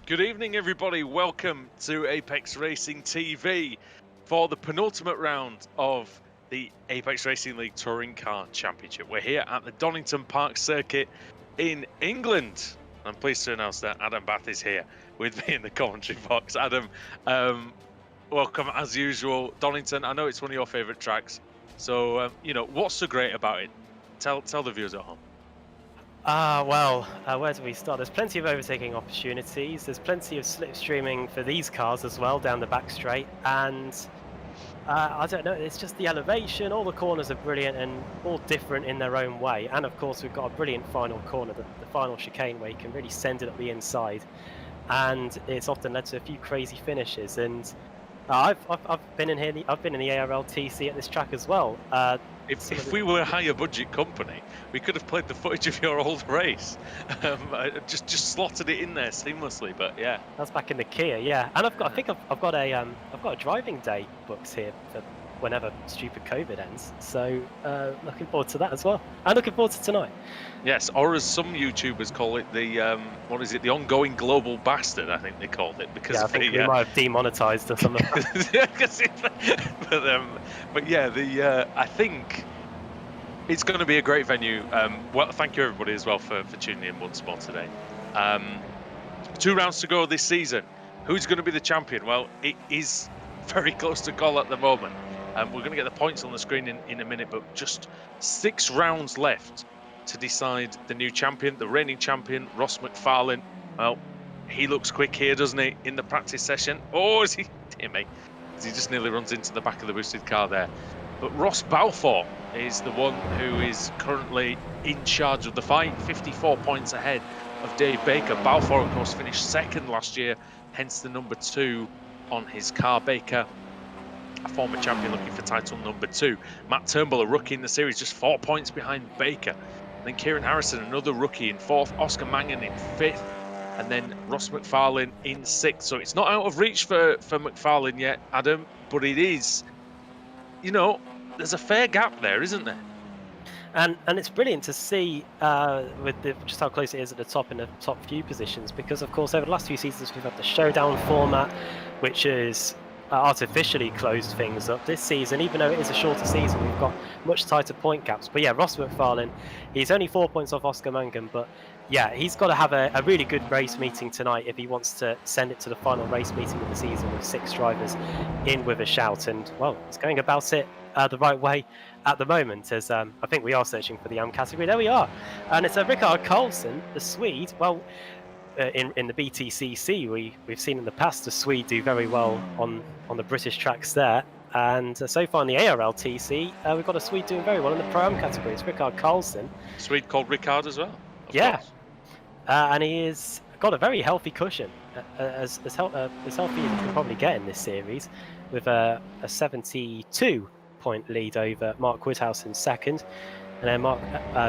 Good evening, everybody. Welcome to Apex Racing TV for the penultimate round of the Apex Racing League Touring Car Championship. We're here at the Donington Park Circuit in England. I'm pleased to announce that Adam Bath is here with me in the commentary box. Adam, welcome as usual. Donington, I know it's one of your favourite tracks. So, what's so great about it? Tell the viewers at home. Where do we start? There's plenty of overtaking opportunities. There's plenty of slipstreaming for these cars as well down the back straight. And I don't know, it's just the elevation. All the corners are brilliant and all different in their own way. And of course, we've got a brilliant final corner, the final chicane, where you can really send it up the inside. And it's often led to a few crazy finishes. And I've been in here. I've been in the ARLTC at this track as well. If we were a higher budget company, we could have played the footage of your old race. Just slotted it in there seamlessly. But yeah, that's back in the Kia, yeah. And I think I've got a driving day booked here for whenever stupid COVID ends. So looking forward to that as well. And looking forward to tonight. Yes, or as some YouTubers call it, the the ongoing global bastard, I think they called it, because I think we might have demonetized or something. but yeah, I think it's going to be a great venue. Well, thank you everybody as well for tuning in once more today. 2 rounds to go this season. Who's going to be the champion? Well, it is very close to call at the moment. We're going to get the points on the screen in a minute, but just 6 rounds left to decide the new champion, the reigning champion, Ross McFarlane. Well, he looks quick here, doesn't he, in the practice session? Oh, is he? Dear me. He just nearly runs into the back of the boosted car there. But Ross Balfour is the one who is currently in charge of the fight, 54 points ahead of Dave Baker. Balfour, of course, finished second last year, hence the number 2 on his car. Baker, a former champion, looking for title number 2. Matt Turnbull, a rookie in the series, just 4 points behind Baker. Then Kieran Harrison, another rookie, in 4th. Oscar Mangan in 5th. And then Ross McFarlane in 6th. So it's not out of reach for McFarlane yet, Adam, but it is, there's a fair gap there, isn't there? And it's brilliant to see with just how close it is at the top in the top few positions, because of course over the last few seasons we've had the showdown format, which is artificially closed things up. This season, even though it is a shorter season, we've got much tighter point gaps. But yeah, Ross McFarlane, he's only 4 points off Oscar Mangan, but yeah, he's got to have a really good race meeting tonight if he wants to send it to the final race meeting of the season with 6 drivers in with a shout. And well, he's going about it the right way at the moment, as I think we are searching for the AM category. There we are, and it's Rickard Karlsson, the Swede. Well, in the BTCC, we've seen in the past the Swede do very well on the British tracks there, and so far in the ARLTC, we've got a Swede doing very well in the Pro-Am category. It's Rickard Karlsson. Swede called Rickard as well. Yeah, and he has got a very healthy cushion, as healthy as you can probably get in this series, with a 72-point lead over Mark Woodhouse in 2nd, and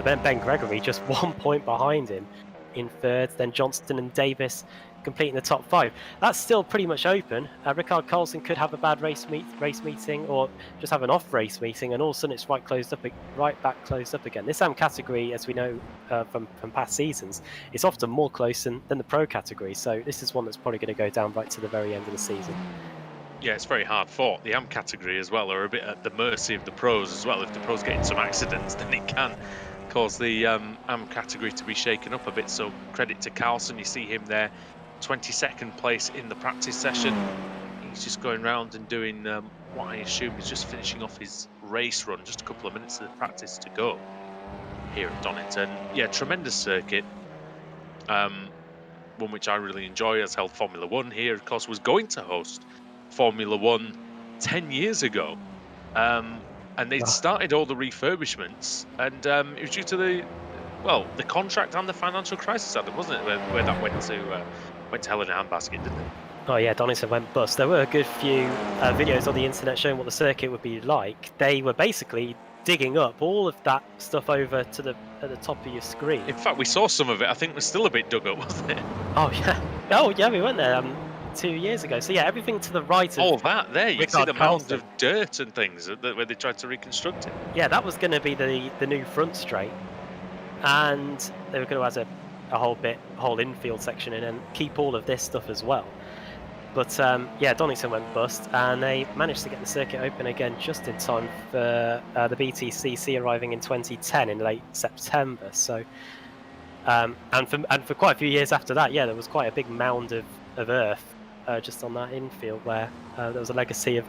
then Ben Gregory just 1 point behind him in 3rd, then Johnston and Davis completing the top 5. That's still pretty much open. Rickard Karlsson could have a bad race meeting, or just have an off race meeting, and all of a sudden it's right back closed up again. This AM category, as we know from past seasons, is often more close than the pro category, so this is one that's probably going to go down right to the very end of the season. Yeah, it's very hard fought. The AM category as well are a bit at the mercy of the pros as well. If the pros get in some accidents, then it can cause the AM category to be shaken up a bit. So credit to Karlsson. You see him there, 22nd place in the practice session. He's just going round and doing what I assume is just finishing off his race run. Just a couple of minutes of the practice to go here at Donington. Yeah, tremendous circuit. One which I really enjoy. Has held Formula 1 here. Of course, was going to host Formula 1 10 years ago. And they'd started all the refurbishments, and it was due to the contract and the financial crisis, Adam, wasn't it, where that went to hell in a handbasket, didn't it? Oh yeah, Donington went bust. There were a good few videos on the internet showing what the circuit would be like. They were basically digging up all of that stuff over to at the top of your screen. In fact, we saw some of it. I think it was still a bit dug up, wasn't it? Oh yeah, we went there 2 years ago. So yeah, everything to the right of all that there, you see the mound of dirt and things where they tried to reconstruct it. Yeah, that was going to be the new front straight, and they were going to have a whole infield section in and keep all of this stuff as well. But yeah, Donington went bust, and they managed to get the circuit open again just in time for the BTCC arriving in 2010 in late September. So, and for quite a few years after that, yeah, there was quite a big mound of earth just on that infield where there was a legacy of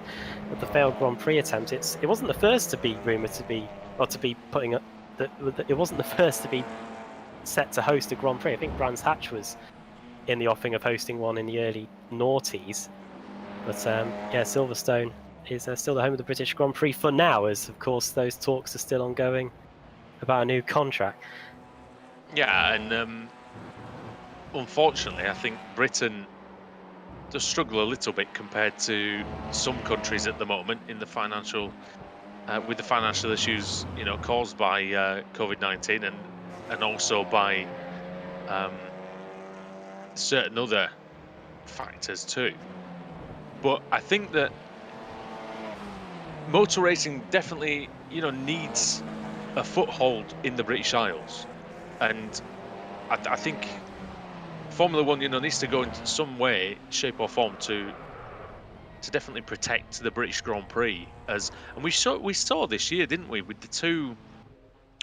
the failed Grand Prix attempt. It wasn't the first to be rumoured to be putting up. It wasn't the first to be set to host a Grand Prix. I think Brands Hatch was in the offing of hosting one in the early noughties. But yeah, Silverstone is still the home of the British Grand Prix for now, as of course those talks are still ongoing about a new contract. Yeah, and unfortunately, I think Britain does struggle a little bit compared to some countries at the moment in the financial, with the financial issues, you know, caused by COVID-19 and also by certain other factors too. But I think that motor racing definitely, you know, needs a foothold in the British Isles, and I think Formula One, you know, needs to go in some way, shape or form to definitely protect the British Grand Prix. And we saw this year, didn't we, with the two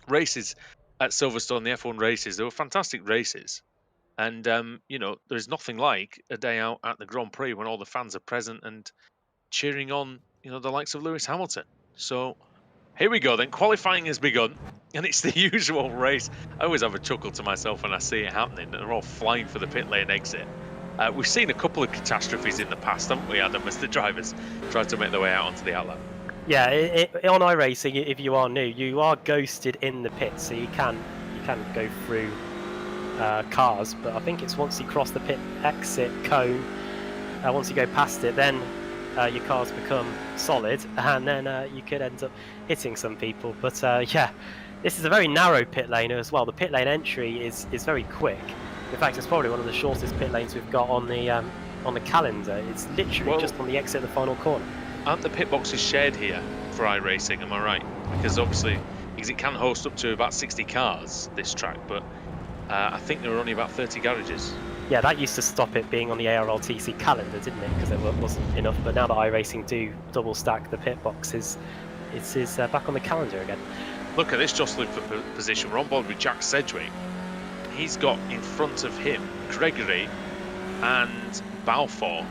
races at Silverstone, the F1 races. They were fantastic races, and you know, there's nothing like a day out at the Grand Prix when all the fans are present and cheering on, you know, the likes of Lewis Hamilton. So here we go then. Qualifying has begun, and it's the usual race. I always have a chuckle to myself when I see it happening. They're all flying for the pit lane exit. We've seen a couple of catastrophes in the past, haven't we, Adam, as the drivers try to make their way out onto the outlet. Yeah, on iRacing, if you are new, you are ghosted in the pit, so you can go through cars, but I think it's once you cross the pit exit cone, once you go past it, then your cars become solid, and then you could end up hitting some people. But yeah, this is a very narrow pit lane as well. The pit lane entry is very quick. In fact, it's probably one of the shortest pit lanes we've got on the calendar. It's literally just on the exit of the final corner. Aren't the pit boxes shared here for iRacing? Am I right? Because obviously, because it can host up to about 60 cars, this track, but I think there are only about 30 garages. Yeah, that used to stop it being on the ARLTC calendar, didn't it? Because there wasn't enough. But now that iRacing do double stack the pit boxes, it's back on the calendar again. Look at this jostling for position. We're on board with Jack Cedric. He's got in front of him Gregory and Balfour.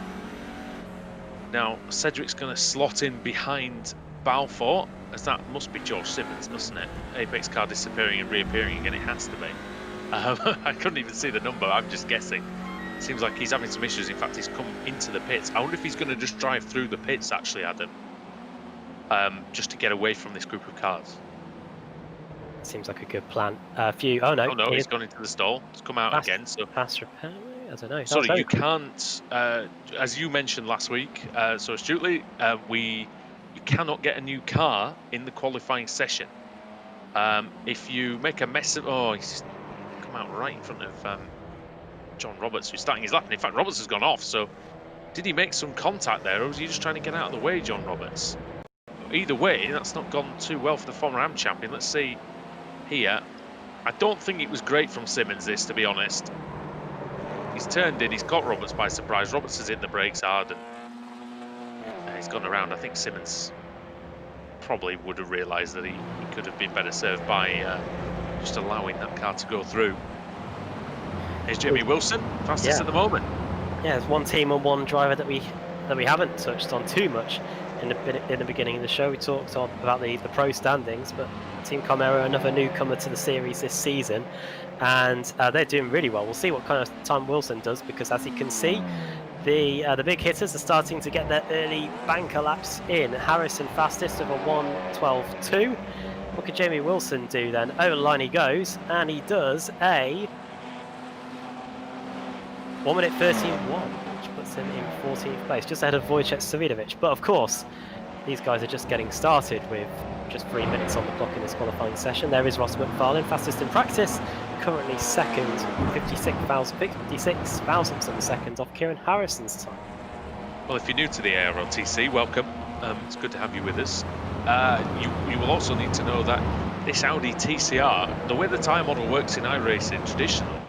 Now Cedric's going to slot in behind Balfour, as that must be George Simmons, mustn't it? Apex car disappearing and reappearing again. It has to be. I couldn't even see the number. I'm just guessing. Seems like he's having some issues. In fact, he's come into the pits. I wonder if he's going to just drive through the pits, actually, Adam, just to get away from this group of cars. Seems like a good plan. Oh no, he's gone into the stall. It's come out again. So pass repair. I don't know. Sorry, you can't. As you mentioned last week, so astutely, you cannot get a new car in the qualifying session. If you make a mess of, he's come out right in front of John Roberts, who's starting his lap. And in fact, Roberts has gone off. So did he make some contact there, or was he just trying to get out of the way, John Roberts? Either way, that's not gone too well for the former AM champion. Let's see. Here, I don't think it was great from Simmons, this, to be honest. He's turned in, he's caught Roberts by surprise. Roberts has hit the brakes hard and he's gone around. I think Simmons probably would have realised that he could have been better served by just allowing that car to go through. Here's Jamie Wilson, fastest at the moment. Yeah, there's one team and one driver that we haven't touched on too much in the beginning of the show. We talked about the pro standings, but Team Chimera, another newcomer to the series this season, and they're doing really well. We'll see what kind of time Wilson does, because as you can see, the big hitters are starting to get their early banker laps in. Harrison fastest of a 1:12.2. What could Jamie Wilson do then? Over the line he goes, and he does a 1:13.1, which puts him in 14th place, just ahead of Wojciech Savidovic. But of course, these guys are just getting started with just 3 minutes on the clock in this qualifying session. There is Ross McFarlane, fastest in practice, currently second, 56 thousandths of a second off Kieran Harrison's time. Well, if you're new to the ARLTC, welcome. It's good to have you with us. You will also need to know that this Audi TCR, the way the tyre model works in iRacing traditional,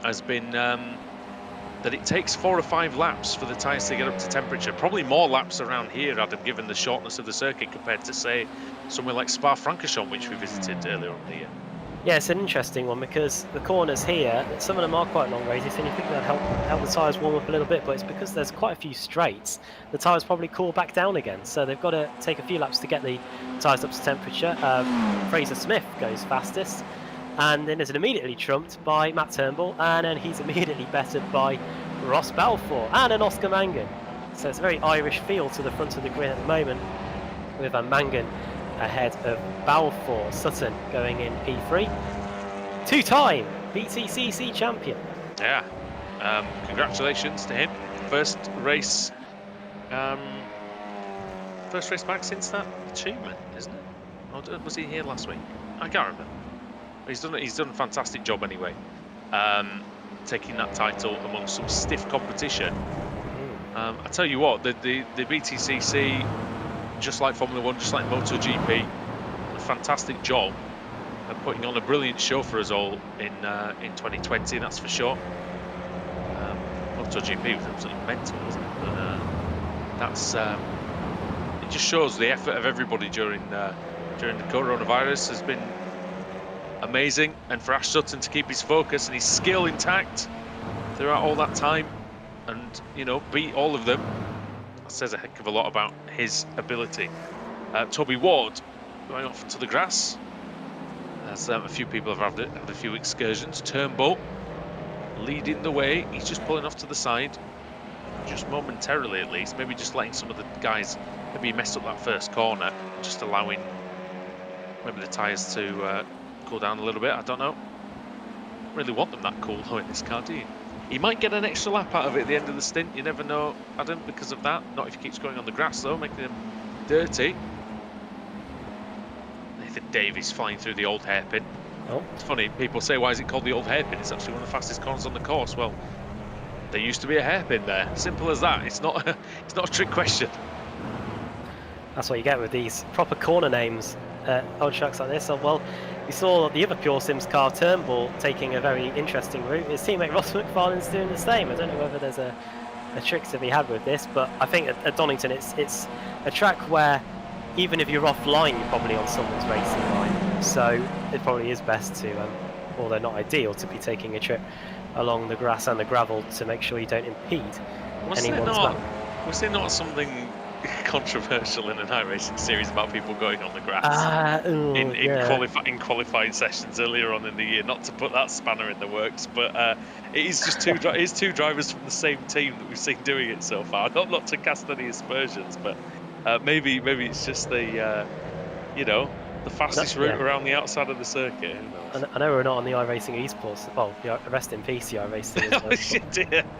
has been that it takes 4 or 5 laps for the tyres to get up to temperature. Probably more laps around here, Adam, given the shortness of the circuit compared to, say, somewhere like Spa-Francorchamps, which we visited earlier on in the year. Yeah, it's an interesting one because the corners here, some of them are quite long radius, and you think that'd help the tyres warm up a little bit, but it's because there's quite a few straights. The tyres probably cool back down again, so they've got to take a few laps to get the tyres up to temperature. Fraser Smith goes fastest, and then is immediately trumped by Matt Turnbull, and then he's immediately bettered by Ross Balfour and an Oscar Mangan. So it's a very Irish feel to the front of the grid at the moment, with a Mangan ahead of Balfour. Sutton going in P3. Two-time BTCC champion. Yeah, congratulations to him. First race back since that achievement, isn't it? Or was he here last week? I can't remember. He's done a fantastic job anyway, taking that title amongst some stiff competition. I tell you what, the BTCC, just like Formula 1, just like MotoGP, a fantastic job of putting on a brilliant show for us all in 2020, that's for sure. MotoGP was absolutely mental, wasn't it? But that's it just shows the effort of everybody during the coronavirus has been amazing, and for Ash Sutton to keep his focus and his skill intact throughout all that time, and beat all of them, that says a heck of a lot about his ability. Toby Ward going off to the grass, as a few people have had a few excursions. Turnbull leading the way, he's just pulling off to the side, just momentarily at least, maybe just letting some of the guys, maybe he messed up that first corner, just allowing maybe the tyres to cool down a little bit. I don't know. Don't really want them that cool though in this car, do you? He might get an extra lap out of it at the end of the stint, you never know, Adam, because of that. Not if he keeps going on the grass though, making him dirty. Nathan Davies flying through the old hairpin. Oh. It's funny, people say, why is it called the old hairpin? It's actually one of the fastest corners on the course. Well, there used to be a hairpin there. Simple as that. It's not a trick question. That's what you get with these proper corner names on tracks like this. So, well, we saw the other Pure Sims car, Turnbull, taking a very interesting route. His teammate Ross McFarlane's doing the same. I don't know whether there's a trick to be had with this, but I think at Donington it's a track where even if you're offline, you're probably on someone's racing line. So it probably is best to, although not ideal, to be taking a trip along the grass and the gravel to make sure you don't impede anyone's lap. Was there not something controversial in an iRacing series about people going on the grass in qualifying sessions earlier on in the year? Not to put that spanner in the works, but it is just two drivers from the same team that we've seen doing it so far. Not to cast any aspersions, but maybe it's just the fastest route around the outside of the circuit. I know we're not on the iRacing Esports. Well, rest in peace, the iRacing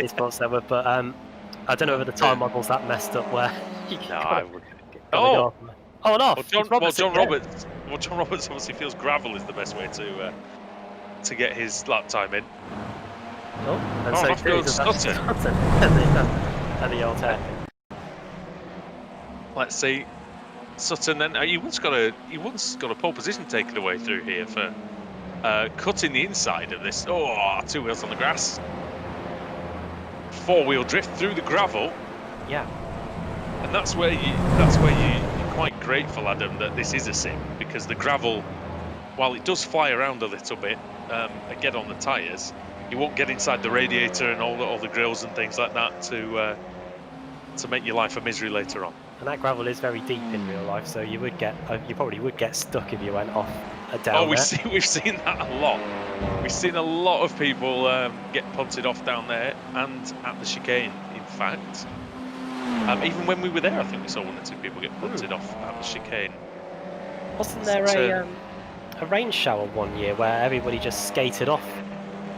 Esports network, but I don't know whether the time model's that messed up where you I wouldn't. On and off. John Roberts obviously feels gravel is the best way to get his lap time in. And so too Sutton at the old hairpin. Let's see, Sutton then. He once got a pole position taken away through here for cutting the inside of this. Oh, 2 wheels on the grass. 4-wheel drift through the gravel. Yeah. And that's where you're quite grateful, Adam, that this is a sim, because the gravel, while it does fly around a little bit and get on the tyres, you won't get inside the radiator and all the grills and things like that to make your life a misery later on. And that gravel is very deep in real life, so you probably would get stuck if you went off down there. We've seen that a lot. We've seen a lot of people get punted off down there and at the chicane, in fact. Even when we were there, I think we saw 1 or 2 people get punted off at the chicane. Wasn't there a rain shower one year where everybody just skated off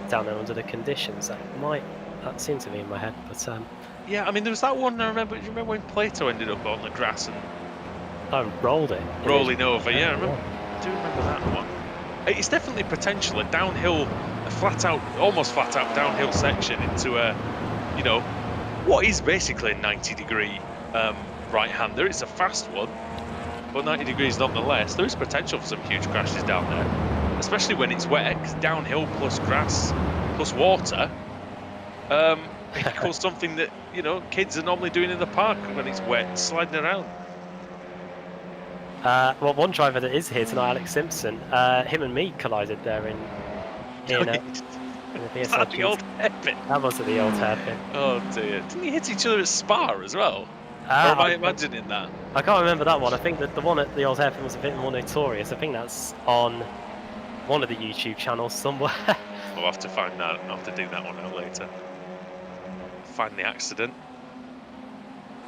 down there under the conditions? That seemed to be in my head, but yeah, I mean, there was that one. Do you remember when Plato ended up on the grass and rolling over? Yeah, I do remember that one. It's definitely potential, a downhill, almost flat out downhill section into what is basically a 90-degree right-hander. It's a fast one, but 90 degrees nonetheless. There is potential for some huge crashes down there, especially when it's wet, 'cause downhill plus grass plus water, equals something that, you know, kids are normally doing in the park when it's wet, sliding around. Well, one driver that is here tonight, Alex Simpson, him and me collided there in the That the old hairpin. That was at the old hairpin. Oh dear! Didn't you hit each other at Spa as well? Or am I imagining that? I can't remember that one. I think that the one at the old hairpin was a bit more notorious. I think that's on one of the YouTube channels somewhere. We'll have to find that. I'll have to dig that one out later. Find the accident.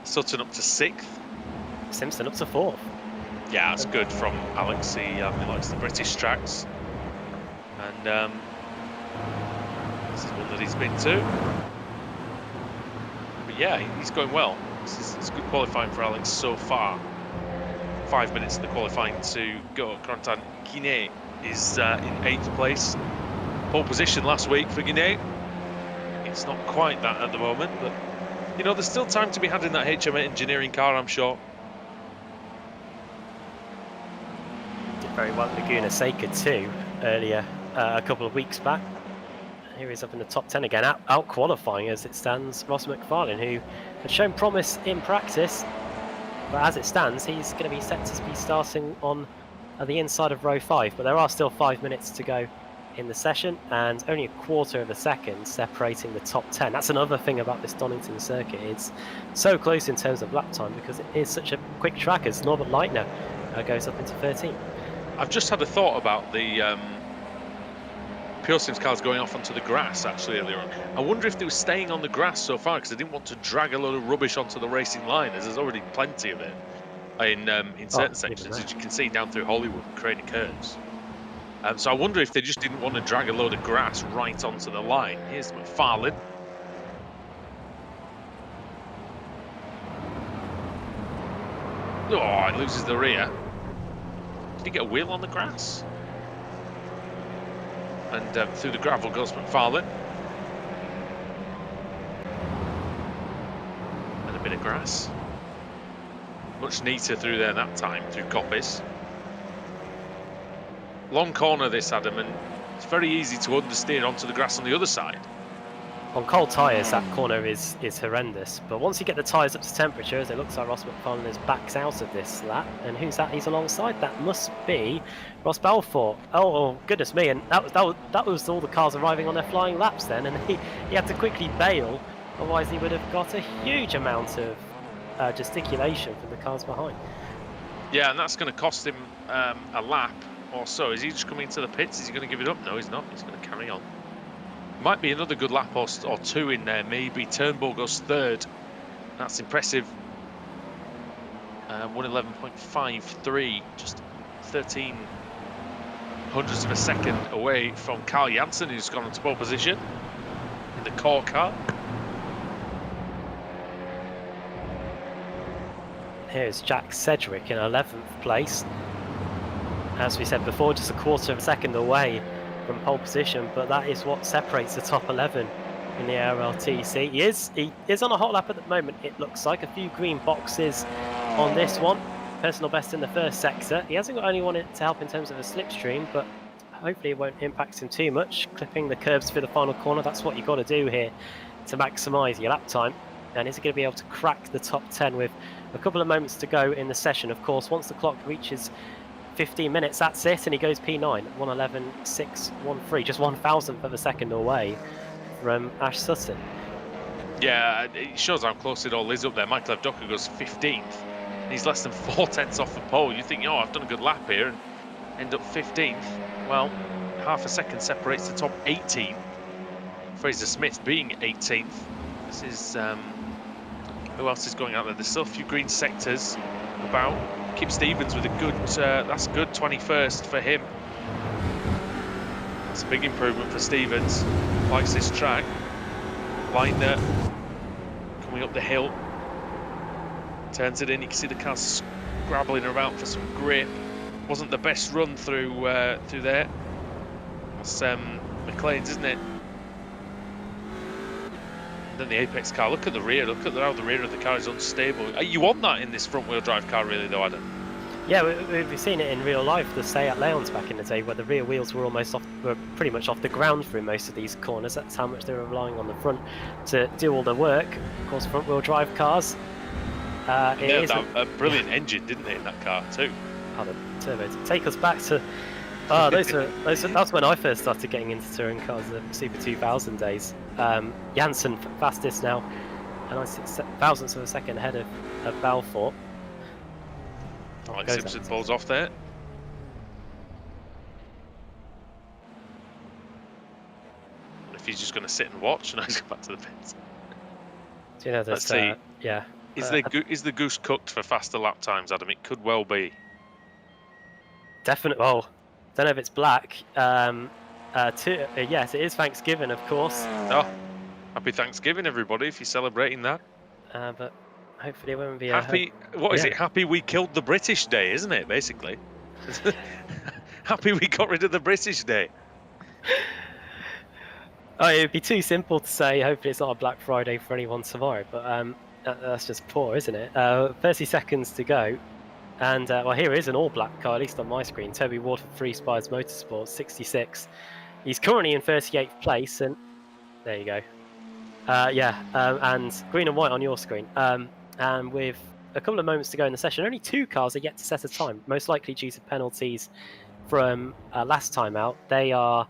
Sutton up to 6th. Simpson up to 4th. Yeah, that's good from Alex. He likes the British tracks. And this is one that he's been to. But yeah, he's going well. It's good qualifying for Alex so far. 5 minutes of the qualifying to go. Grantan Guinea is in 8th place. Pole position last week for Guinea. It's not quite that at the moment, but you know, there's still time to be had in that HM engineering car, I'm sure. Did very well at Laguna Seca too earlier, a couple of weeks back. Here he's up in the top 10 again, out qualifying as it stands Ross McFarlane, who had shown promise in practice, but as it stands he's going to be set to be starting on the inside of row 5, but there are still 5 minutes to go in the session and only a quarter of a second separating the top 10. That's another thing about this Donington circuit, it's so close in terms of lap time because it is such a quick track as Norbert Leitner goes up into 13th. I've just had a thought about the Pure Sims cars going off onto the grass actually earlier on. I wonder if they were staying on the grass so far because they didn't want to drag a load of rubbish onto the racing line, as there's already plenty of it in certain sections, as you can see down through Hollywood and creating curves. So I wonder if they just didn't want to drag a load of grass right onto the line. Here's McFarlane. Oh, it loses the rear. Did he get a wheel on the grass? And through the gravel goes McFarlane. And a bit of grass. Much neater through there that time, through coppice. Long corner this, Adam, and it's very easy to understeer onto the grass on the other side. On cold tyres, that corner is horrendous, but once you get the tyres up to temperature, as it looks like Ross McFarlane has backs out of this lap, and who's that he's alongside? That must be Ross Balfour. Oh goodness me, and that was all the cars arriving on their flying laps then, and he had to quickly bail, otherwise he would have got a huge amount of gesticulation from the cars behind. Yeah, and that's going to cost him a lap or so. Is he just coming into the pits? Is he going to give it up? No, he's not. He's going to carry on. Might be another good lap or two in there, maybe. Turnbull goes 3rd. That's impressive. 111.53, just 13 hundredths of a second away from Carl Janssen, who's gone into pole position in the core car. Here's Jack Cedric in 11th place. As we said before, just a quarter of a second away from pole position, but that is what separates the top 11 in the ARLTC. He is on a hot lap at the moment, it looks like. A few green boxes on this one. Personal best in the first sector. He hasn't got anyone to help in terms of a slipstream, but hopefully it won't impact him too much. Clipping the curbs for the final corner, that's what you've got to do here to maximise your lap time. And is he going to be able to crack the top 10 with a couple of moments to go in the session? Of course, once the clock reaches 15 minutes, that's it, and he goes P9, 111.613, just 1,000th of a second away from Ash Sutton. Yeah, it shows how close it all is up there. Michael Avdoka goes 15th, and he's less than 4 tenths off the pole. You think, oh, I've done a good lap here, and end up 15th. Well, half a second separates the top 18. Fraser Smith being 18th. This is, who else is going out there? There's still a few green sectors about. Kip Stevens with a good, that's good 21st for him. That's a big improvement for Stevens. Likes this track. Leitner coming up the hill. Turns it in, you can see the car scrabbling around for some grip. Wasn't the best run through there. That's McLean's, isn't it? Then the Apex car, look at the rear, look at how the rear of the car is unstable. You want that in this front wheel drive car really though, Adam? Yeah, we've seen it in real life. The stay at Leon's back in the day, where the rear wheels were were pretty much off the ground through most of these corners. That's how much they were relying on the front to do all the work. Of course, front-wheel drive cars. They had a brilliant engine, didn't they, in that car too? Oh, the turbo. To take us back to that's when I first started getting into touring cars, the Super 2000 days. Janssen fastest now, and 96 thousandths of a second ahead of Balfour. Like Simpson falls off there. And if he's just going to sit and watch, and I go back to the pits. Do you know, let's see. Yeah. Is the goose cooked for faster lap times, Adam? It could well be. Definitely. Well, don't know if it's black. Yes, it is Thanksgiving, of course. Oh, happy Thanksgiving, everybody! If you're celebrating that. But hopefully it won't be happy. What is it? Happy we killed the British Day, isn't it? Basically, happy we got rid of the British Day. Oh, it'd be too simple to say. Hopefully, it's not a Black Friday for anyone tomorrow. But that's just poor, isn't it? 30 seconds to go, and well, here is an all-black car, at least on my screen. Toby Ward for Free Spires Motorsports, 66. He's currently in 38th place, and there you go. And green and white on your screen. And with a couple of moments to go in the session, only 2 cars are yet to set a time, most likely due to penalties from last time out. They are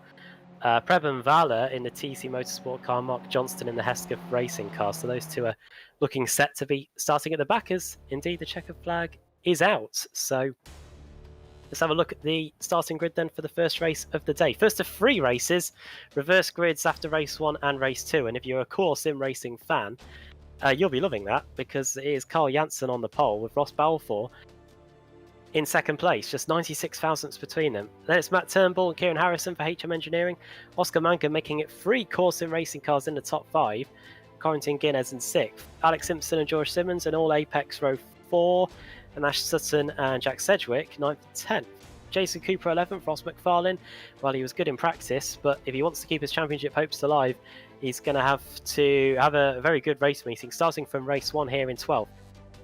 Preben Valler in the TC Motorsport car, Mark Johnston in the Hesketh Racing car. So those 2 are looking set to be starting at the back, as indeed the checkered flag is out. So let's have a look at the starting grid then for the first race of the day. First of 3 races, reverse grids after race 1 and race 2. And if you're a core sim racing fan, you'll be loving that, because it is Carl Janssen on the pole with Ross Balfour in second place, just 96 thousandths between them. Then it's Matt Turnbull and Kieran Harrison for HM Engineering, Oscar Mangan making it 3 core sim racing cars in the top 5, Corentin Guinness in 6th, Alex Simpson and George Simmons in all Apex row 4, and Ash Sutton and Jack Cedric 9th and 10th. Jason Cooper 11th, Ross McFarlane. Well, he was good in practice, but if he wants to keep his championship hopes alive, he's going to have a very good race meeting, starting from race 1 here in 12th.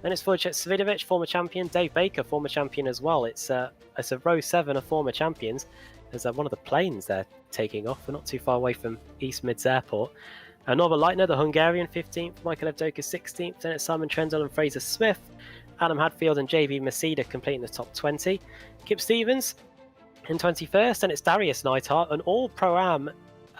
Then it's Vojtech Svidovic, former champion, Dave Baker, former champion as well. It's a row 7 of former champions. There's one of the planes they're taking off. We're not too far away from East Mids Airport. Norbert Leitner, the Hungarian, 15th. Michael Evdoka, 16th. Then it's Simon Trendle and Fraser Smith. Adam Hadfield and JB Masida completing the top 20. Kip Stevens in 21st. And it's Darius Neidhart, an all Pro-Am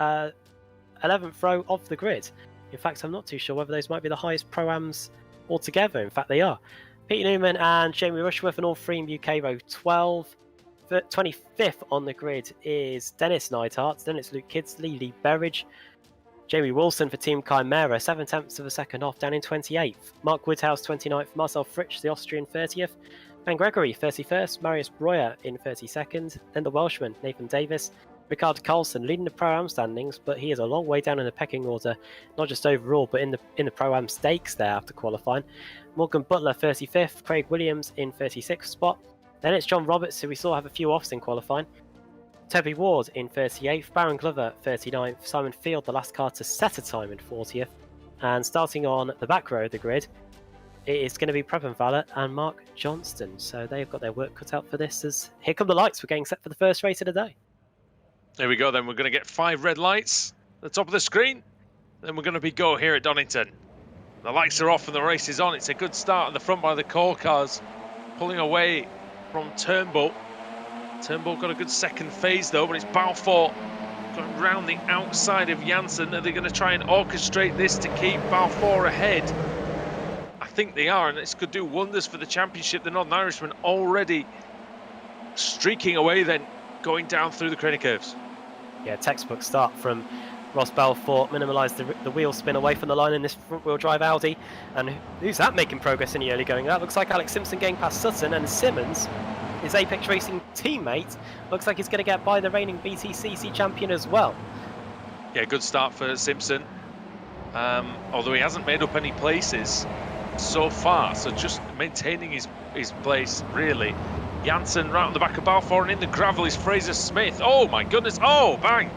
11th row of the grid. In fact, I'm not too sure whether those might be the highest Pro-Ams altogether. In fact, they are. Pete Newman and Jamie Rushworth and all 3 in UK row 12. 25th on the grid is Dennis Neidhart. Then it's Luke Kidsley, Lee Berridge, Jamie Wilson for Team Chimera, 7/10 of a second off, down in 28th. Mark Woodhouse, 29th. Marcel Fritsch, the Austrian, 30th. Ben Gregory, 31st. Marius Breuer in 32nd. Then the Welshman, Nathan Davis. Ricard Carlson leading the Pro-Am standings, but he is a long way down in the pecking order, not just overall, but in the Pro-Am stakes there after qualifying. Morgan Butler, 35th. Craig Williams in 36th spot. Then it's John Roberts, who we saw have a few offs in qualifying. Toby Ward in 38th, Baron Glover 39th, Simon Field, the last car to set a time, in 40th. And starting on the back row of the grid, it is going to be Preben Valler and Mark Johnston. So they've got their work cut out for this, as here come the lights. We're getting set for the first race of the day. There we go then. We're going to get 5 red lights at the top of the screen. Then we're going to be go here at Donington. The lights are off and the race is on. It's a good start at the front by the core cars, pulling away from Turnbull. Turnbull got a good second phase though, but it's Balfour going round the outside of Janssen. Are they going to try and orchestrate this to keep Balfour ahead? I think they are, and this could do wonders for the championship. The Northern Irishman already streaking away then, going down through the crater curves. Yeah, textbook start from Ross Balfour, minimised the wheel spin away from the line in this front-wheel drive Audi. And who's that making progress in the early going? That looks like Alex Simpson getting past Sutton, and Simmons, his Apex Racing teammate, looks like he's going to get by the reigning BTCC champion as well. Yeah, good start for Simpson. Although he hasn't made up any places so far, so just maintaining his place, really. Janssen right on the back of Balfour, and in the gravel is Fraser Smith. Oh my goodness, oh, bang!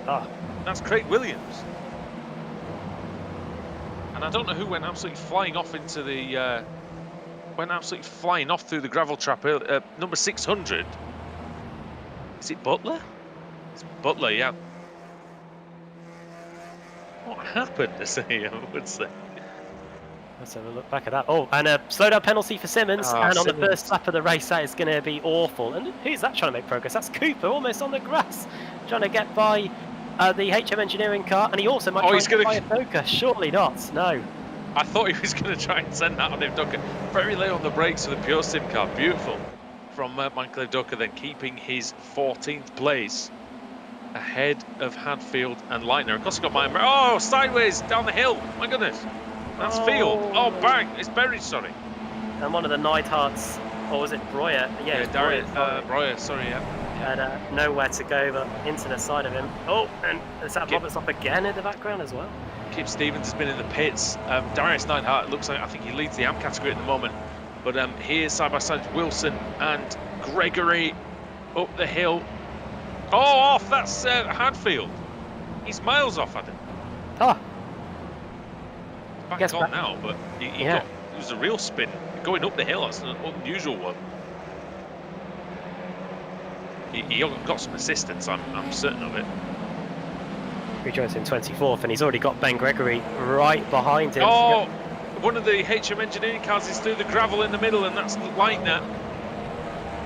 Ah. That's Craig Williams. And I don't know who went absolutely flying off into the went absolutely flying off through the gravel trap. Number 600. Is it Butler? It's Butler, yeah. What happened to say, I would say? Let's have a look back at that. Oh, and a slowdown penalty for Simmons. And on Simmons. the first lap of the race, that is going to be awful. And who's that trying to make progress? That's Cooper, almost on the grass, trying to get by the HM Engineering car. And he also might try to get by Doka. Surely not, no. I thought he was going to try and send that on him, Doka. Very late on the brakes for the Pure Sim car. Beautiful from Michael Doka, then keeping his 14th place ahead of Hadfield and Leitner. Of course, he got my... Oh, sideways down the hill. My goodness. That's Field. Oh, bang. It's Berry, sorry. And one of the Neidharts, or was it Breuer? Yeah, Darius Breuer, sorry, yeah. And nowhere to go but into the side of him. Oh, and is that Roberts up again in the background as well? Kip Stevens has been in the pits. Darius Neidhart looks like, I think he leads the AMP category at the moment. But here, side by side, Wilson and Gregory up the hill. Oh, off! That's Hadfield. He's miles off, Adam. Oh. Back on now, but it was a real spin. Going up the hill, that's an unusual one. He got some assistance, I'm certain of it. He joins in 24th, and he's already got Ben Gregory right behind him. Oh, one of the HM Engineering cars is through the gravel in the middle, and that's Leitner.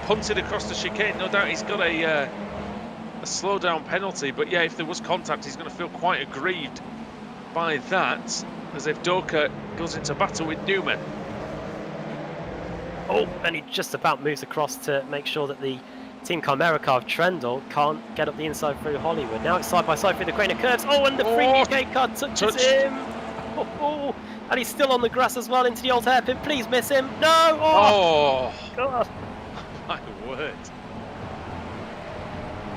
Punted across the chicane. No doubt he's got a slowdown penalty, but yeah, if there was contact, he's going to feel quite aggrieved by that, as if Doka goes into battle with Newman. Oh, and he just about moves across to make sure that the Team Chimera car of Trendle can't get up the inside through Hollywood. Now it's side by side through the crane of curves. Oh, and the free UK car touches him. Oh, and he's still on the grass as well into the old hairpin. Please miss him. No. Oh. God. My word.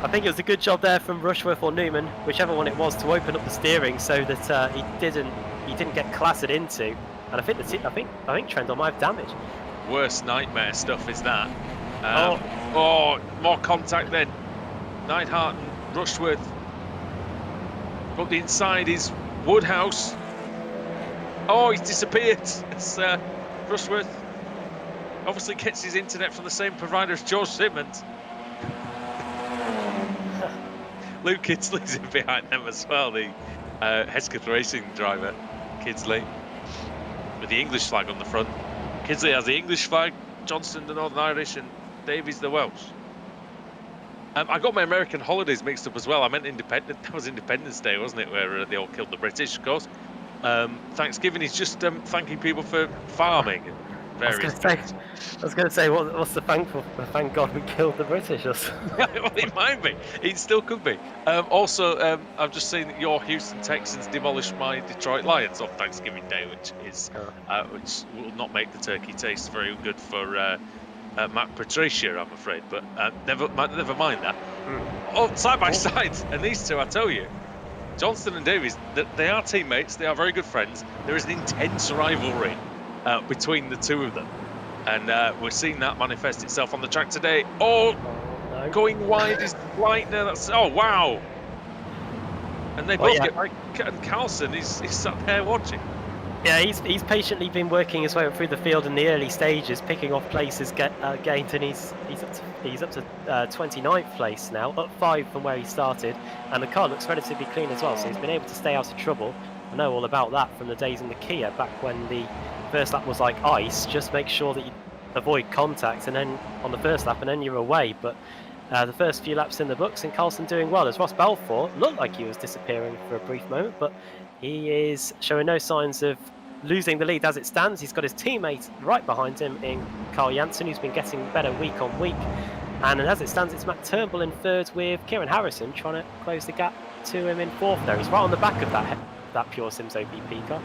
I think it was a good job there from Rushworth or Newman, whichever one it was, to open up the steering so that he didn't get clattered into. And I think Trendle might have damage. Worst nightmare stuff is that. Oh, more contact then. Neidhart and Rushworth. Up the inside is Woodhouse. Oh, he's disappeared. It's Rushworth. Obviously gets his internet from the same provider as George Simmons. Luke Kidsley's in behind them as well, the Hesketh Racing driver, Kidsley, with the English flag on the front. Kidsley has the English flag, Johnston the Northern Irish, and Davies the Welsh. I got my American holidays mixed up as well. I meant that was Independence Day, wasn't it, where they all killed the British, of course. Thanksgiving is just thanking people for farming. I was going to say, what's the thankful for? Thank God we killed the British. Well, it might be. It still could be. Also, I've just seen that your Houston Texans demolished my Detroit Lions on Thanksgiving Day, which will not make the turkey taste very good for Matt Patricia, I'm afraid. But never mind that. Oh, side by side, and these two, I tell you, Johnston and Davies, they are teammates. They are very good friends. There is an intense rivalry between the two of them, and we're seeing that manifest itself on the track today. Oh, no. Going wide is Leitner. That's wow. And they both get and Carlson is sat there watching. Yeah, he's patiently been working his way up through the field in the early stages, picking off places gained, and he's up to 29th place now, up 5 from where he started, and the car looks relatively clean as well. So he's been able to stay out of trouble. I know all about that from the days in the Kia, back when the first lap was like ice. Just make sure that you avoid contact, and then on the first lap, and then you're away. But the first few laps in the books, and Carlson doing well, as Ross Balfour looked like he was disappearing for a brief moment, but he is showing no signs of losing the lead as it stands. He's got his teammate right behind him in Carl Janssen, who's been getting better week on week. And as it stands, it's Matt Turnbull in third, with Kieran Harrison trying to close the gap to him in fourth there. He's right on the back of that Pure Sims OPP car.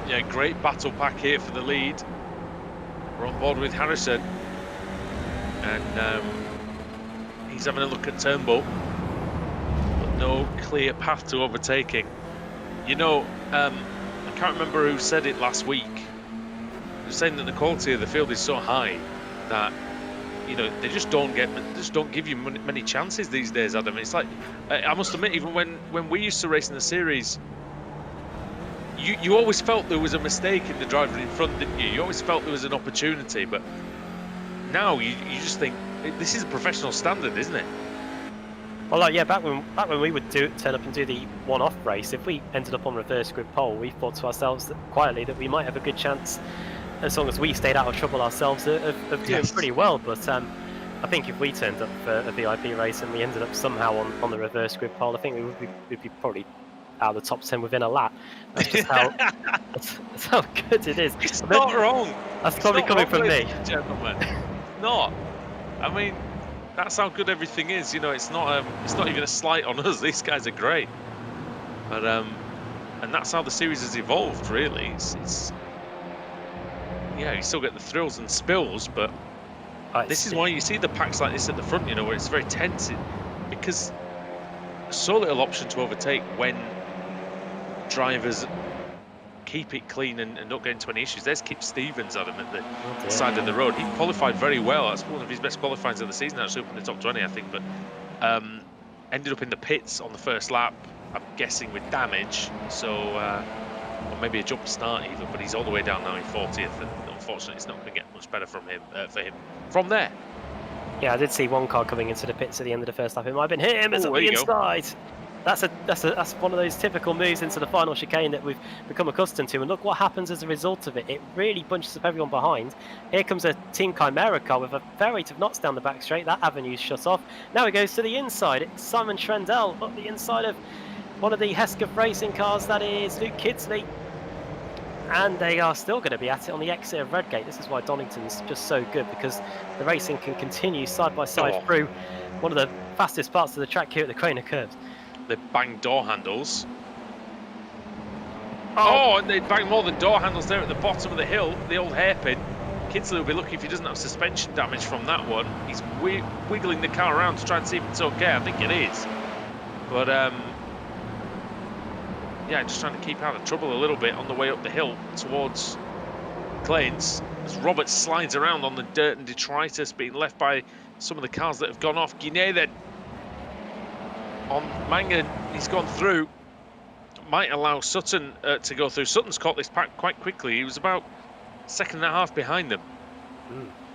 Yeah, great battle pack here for the lead. We're on board with Harrison, and he's having a look at Turnbull, but no clear path to overtaking. You know, I can't remember who said it last week. They were saying that the quality of the field is so high that, you know, they just don't give you many chances these days, Adam. It's like, I must admit, even when we used to race in the series, you always felt there was a mistake in the driver in front, didn't you? You always felt there was an opportunity, but now you just think this is a professional standard, isn't it? Well, like, yeah, back when we would turn up and do the one-off race, if we ended up on reverse grid pole, we thought to ourselves quietly that we might have a good chance, as long as we stayed out of trouble ourselves, of doing pretty well. But I think if we turned up for a VIP race and we ended up somehow on the reverse grid pole, I think we'd be probably out of the top 10 within a lap. That's just how that's how good it is. It's not wrong. That's probably coming from me, gentlemen. Not. I mean, that's how good everything is. You know, it's not even a slight on us. These guys are great. But and that's how the series has evolved. Really, it's yeah, you still get the thrills and spills, but this is why you see the packs like this at the front. You know, where it's very tense, because there's so little option to overtake when drivers keep it clean and not get into any issues. There's Kip Stevens, Adam, at the side of the road. He qualified very well. That's one of his best qualifyings of the season, actually, up in the top 20, I think. But ended up in the pits on the first lap, I'm guessing with damage. So, or maybe a jump start even. But he's all the way down now in 40th, and unfortunately, it's not going to get much better from him from there. Yeah, I did see one car coming into the pits at the end of the first lap. It might have been him. It's on the inside. That's one of those typical moves into the final chicane that we've become accustomed to, and look what happens as a result of it. It really bunches up everyone behind. Here comes a Team Chimera car with a fair rate of knots down the back straight. That avenue's shut off. Now he goes to the inside. It's Simon Trendell up the inside of one of the Hesketh racing cars. That is Luke Kidsley. And they are still going to be at it on the exit of Redgate. This is why Donington's just so good, because the racing can continue side by side through one of the fastest parts of the track here at the Craner Curves. They bang door handles. Oh, and they bang more than door handles there at the bottom of the hill, the old hairpin. Kidsley will be lucky if he doesn't have suspension damage from that one. He's wiggling the car around to try and see if it's okay. I think it is. But, yeah, just trying to keep out of trouble a little bit on the way up the hill towards Clains. As Robert slides around on the dirt and detritus, being left by some of the cars that have gone off. Guinea then on Mangan, he's gone through. Might allow Sutton to go through. Sutton's caught this pack quite quickly. He was about a second and a half behind them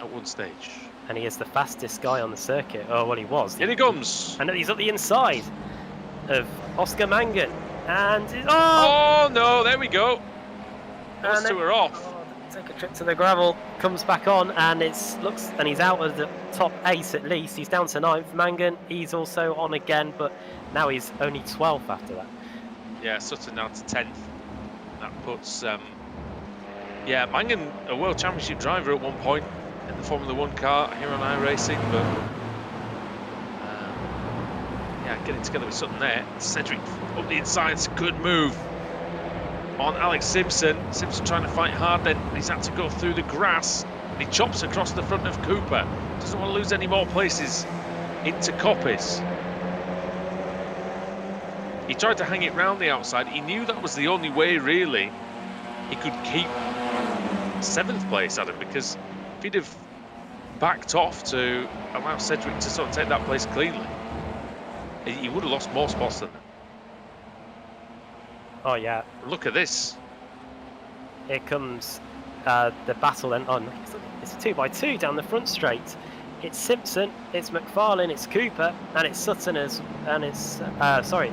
at one stage. And he is the fastest guy on the circuit. Oh, well, he was. Here he comes. And he's at the inside of Oscar Mangan. And oh no, there we go. Those two are off. Take a trip to the gravel, comes back on, and he's out of the top 8 at least. He's down to 9th. Mangan, he's also on again, but now he's only 12th after that. Yeah, Sutton down to 10th. That puts yeah, Mangan, a World Championship driver at one point in the Formula 1 car here on iRacing, but yeah, getting together with Sutton there. Cedric up the inside, it's a good move on Alex Simpson. Simpson trying to fight hard, then he's had to go through the grass, and he chops across the front of Cooper. Doesn't want to lose any more places into Coppis. He tried to hang it round the outside. He knew that was the only way, really, he could keep 7th place, Adam, because if he'd have backed off to allow Cedric to sort of take that place cleanly, he would have lost more spots than that. Oh, yeah. Look at this. Here comes the battle then. Oh, no, it's a 2x2 down the front straight. It's Simpson, it's McFarlane, it's Cooper, and it's Sutton it's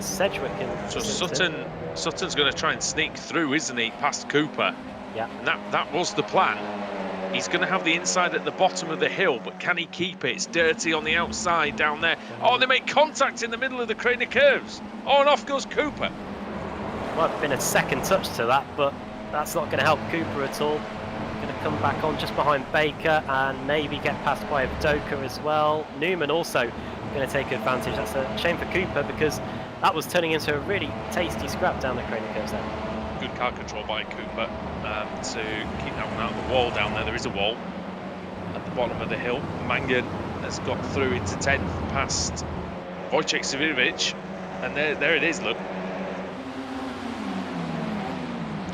Cedric. And so Sutton's going to try and sneak through, isn't he, past Cooper? Yeah. And that was the plan. He's going to have the inside at the bottom of the hill, but can he keep it? It's dirty on the outside down there. Oh, they make contact in the middle of the Craner Curves. Oh, and off goes Cooper. Might have been a second touch to that, but that's not going to help Cooper at all. Going to come back on just behind Baker and maybe get past by Doka as well. Newman also going to take advantage. That's a shame for Cooper, because that was turning into a really tasty scrap down the Craner Curves there. Good car control by Cooper to keep that one out of the wall down there. There is a wall at the bottom of the hill. Mangan has got through into 10th past Wojciech Savidovic, and there it is, look.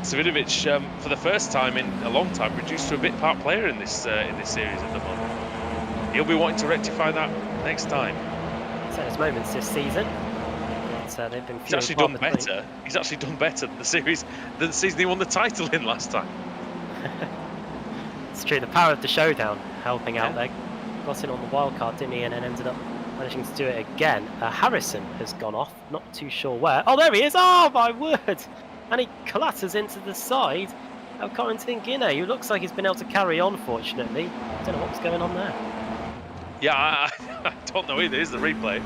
Savidovic, for the first time in a long time, reduced to a bit part player in this series at the moment. He'll be wanting to rectify that next time. So there's moments this season. they've been. He's actually done better. He's actually done better than the season he won the title in last time. It's true. The power of the showdown helping out there. Got in on the wild card, didn't he? And then ended up managing to do it again. Harrison has gone off. Not too sure where. Oh, there he is. Oh my word! And he clatters into the side of Corentin Guinea, who looks like he's been able to carry on. Fortunately, I don't know what was going on there. Yeah, I don't know either. Here's the replay.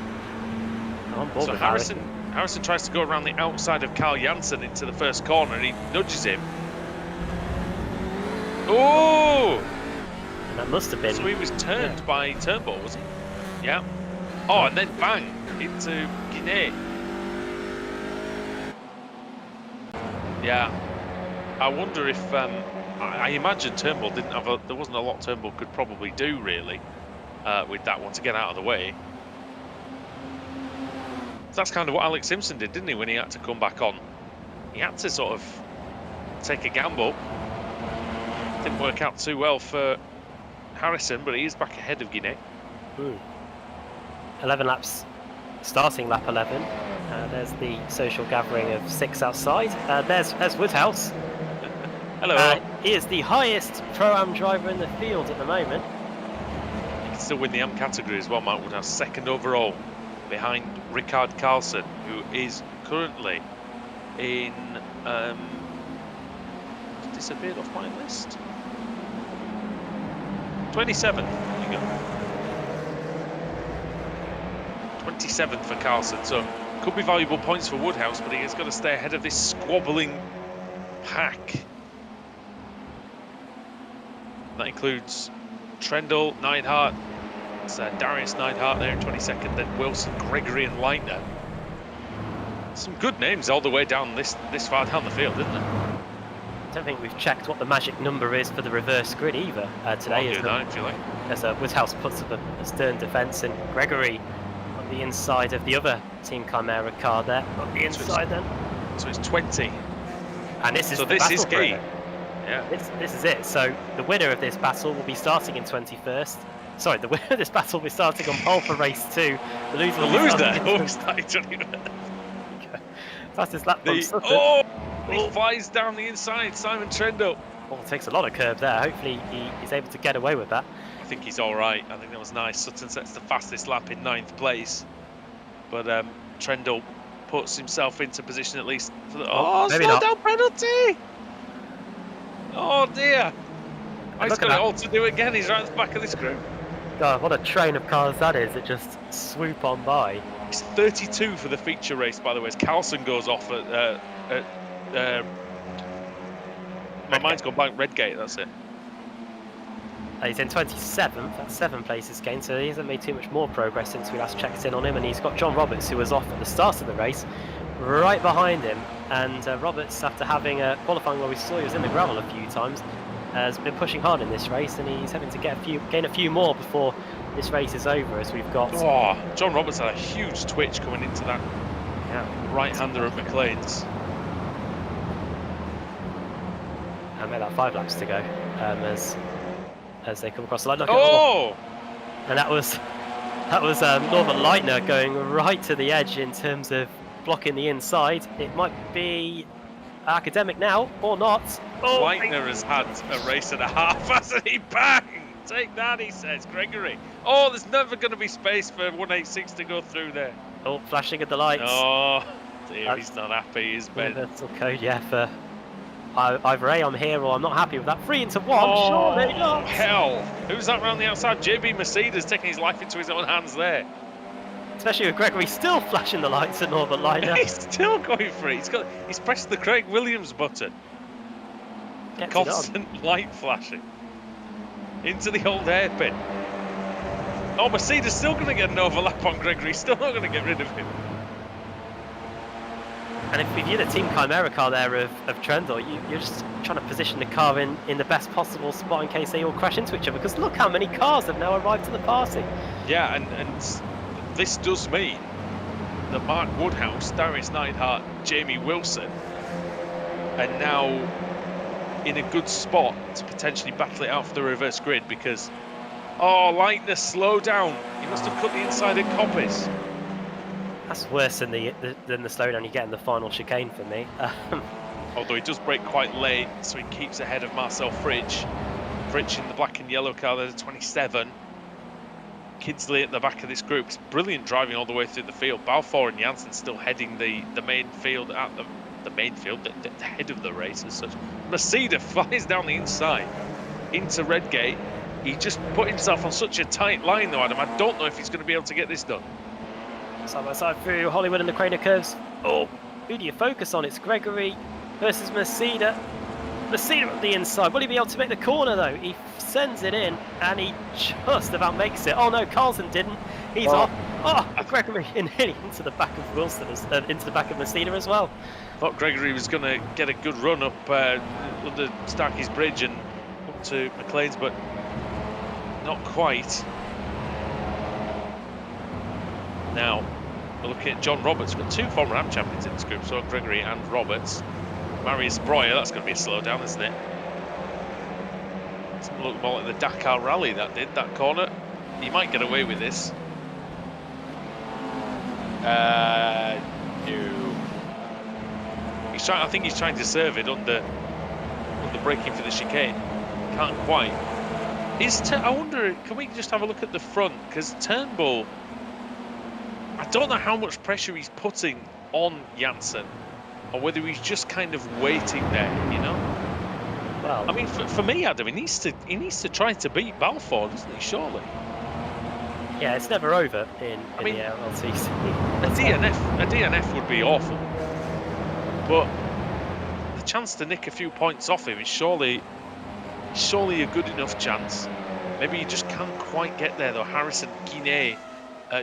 So Harrison tries to go around the outside of Carl Janssen into the first corner, and he nudges him. Oh! And that must have been. So he was turned by Turnbull, was he? Yeah. Oh, and then bang into Guinea. Yeah. I wonder if I imagine Turnbull didn't have there wasn't a lot Turnbull could probably do really with that one to get out of the way. That's kind of what Alex Simpson did, didn't he, when he had to come back on? He had to sort of take a gamble. Didn't work out too well for Harrison, but he is back ahead of Guinea. 11 laps, starting lap 11. There's the social gathering of 6 outside. There's Woodhouse. Hello. He is the highest Pro-Am driver in the field at the moment. He can still win the AM category as well, Mark Woodhouse, second overall, behind Ricard Carlson, who is currently in disappeared off my list. 27th. There you go. 27th for Carlson. So could be valuable points for Woodhouse, but he has got to stay ahead of this squabbling pack. That includes Trendle, Neidhart. It's Darius Neidhart there in 22nd, then Wilson, Gregory and Leitner. Some good names all the way down this far down the field, isn't it? I don't think we've checked what the magic number is for the reverse grid either today. As Woodhouse puts up a stern defence, and Gregory on the inside of the other Team Chimera car there. On the inside then. So it's 20. And this is key. Yeah. This is it. So the winner of this battle will be starting in 21st. Sorry, the winner of this battle will be starting on pole for race 2. The loser will be starting fastest lap from Sutton. Oh! He flies down the inside, Simon Trendle. Oh, it takes a lot of curb there. Hopefully he's able to get away with that. I think he's all right. I think that was nice. Sutton sets the fastest lap in 9th place. But Trendle puts himself into position at least for the... Oh, slow down penalty! Oh, dear. He's got it all to do again. He's right at the back of this group. God, what a train of cars that is. It just swoop on by. It's 32 for the feature race, by the way, as Carlson goes off at my mind's gone blank. Redgate, that's it. He's in 27th, that's 7 places gained, so he hasn't made too much more progress since we last checked in on him. And he's got John Roberts, who was off at the start of the race, right behind him. And Roberts, after having qualifying where we saw he was in the gravel a few times, has been pushing hard in this race, and he's having to gain a few more before this race is over, as we've got... Oh, John Roberts had a huge twitch coming into that right-hander of McLean's. And about 5 laps to go as they come across the line. And that was Norman Leitner going right to the edge in terms of blocking the inside. It might be academic now or not. Oh, Leitner has had a race and a half, hasn't he? Bang! Take that, he says, Gregory. Oh, there's never going to be space for 186 to go through there. Oh, flashing at the lights. Oh, dear, he's not happy, is Ben? Universal code, yeah, for either A, I'm here, or I'm not happy with that. 3 into 1, surely not. Hell. Who's that round the outside? JB Mercedes taking his life into his own hands there. Especially with Gregory still flashing the lights at Norbert Leitner. He's still going for it. He's pressed the Craig Williams button. Constant light flashing. Into the old hairpin. Oh, Mercedes still going to get an overlap on Gregory. Still not going to get rid of him. And if you're the Team Chimera car there of Trendle, you're just trying to position the car in the best possible spot in case they all crash into each other. Because look how many cars have now arrived to the party. Yeah, and this does mean that Mark Woodhouse, Darius Neidhart, Jamie Wilson are now in a good spot to potentially battle it out for the reverse grid, because Leitner, slow down. He must have cut the inside of Coppice. That's worse than the slowdown you get in the final chicane for me. Although he does brake quite late, so he keeps ahead of Marcel Fritsch. Fritsch in the black and yellow car, there's 27. Kidsley at the back of this group. It's brilliant driving all the way through the field. Balfour and Janssen still heading the main field at the main field, the head of the race as such. Mercedes flies down the inside into Redgate. He just put himself on such a tight line though, Adam. I don't know if he's going to be able to get this done. Side by side through Hollywood and the Craner curves. Oh, who do you focus on? It's Gregory versus Mercedes. Mercedes at the inside. Will he be able to make the corner though? He sends it in and he just about makes it. Oh no, Carlson didn't. He's off. Oh, Gregory nearly into the back of Wilson, into the back of Mercedes as well. Thought Gregory was going to get a good run up under Starkey's Bridge and up to McLean's, but not quite. Now, we're looking at John Roberts. We've got 2 former AM champions in this group, so Gregory and Roberts. Marius Breuer, that's going to be a slowdown, isn't it? It's going to look more like the Dakar Rally that corner. He might get away with this. No. I think he's trying to serve it under braking for the chicane. Can't quite. I wonder, can we just have a look at the front? Because Turnbull, I don't know how much pressure he's putting on Janssen, or whether he's just kind of waiting there, you know? Well, I mean, for me, Adam, he needs to try to beat Balfour, doesn't he? Surely. Yeah, it's never over in the ARLTC. A DNF would be awful, but the chance to nick a few points off him is surely a good enough chance. Maybe you just can't quite get there though. Harrison, Guinea,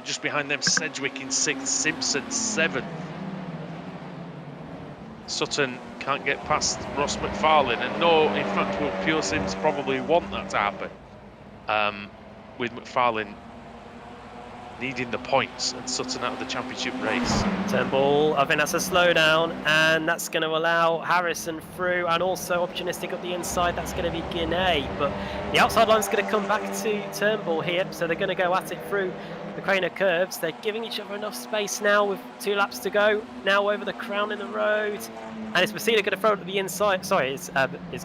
just behind them, Cedric in 6th, Simpson 7th. Sutton can't get past Ross McFarlane, and no, in fact, will Pure Sims probably want that to happen, with McFarlane needing the points and Sutton out of the championship race. Turnbull, I think that's a slowdown, and that's going to allow Harrison through, and also opportunistic up the inside, that's going to be Guinea, but the outside line's going to come back to Turnbull here, so they're going to go at it through the Craner curves. They're giving each other enough space now with 2 laps to go, now over the crown in the road, and it's Mercedes going to throw it to the inside. Sorry, it's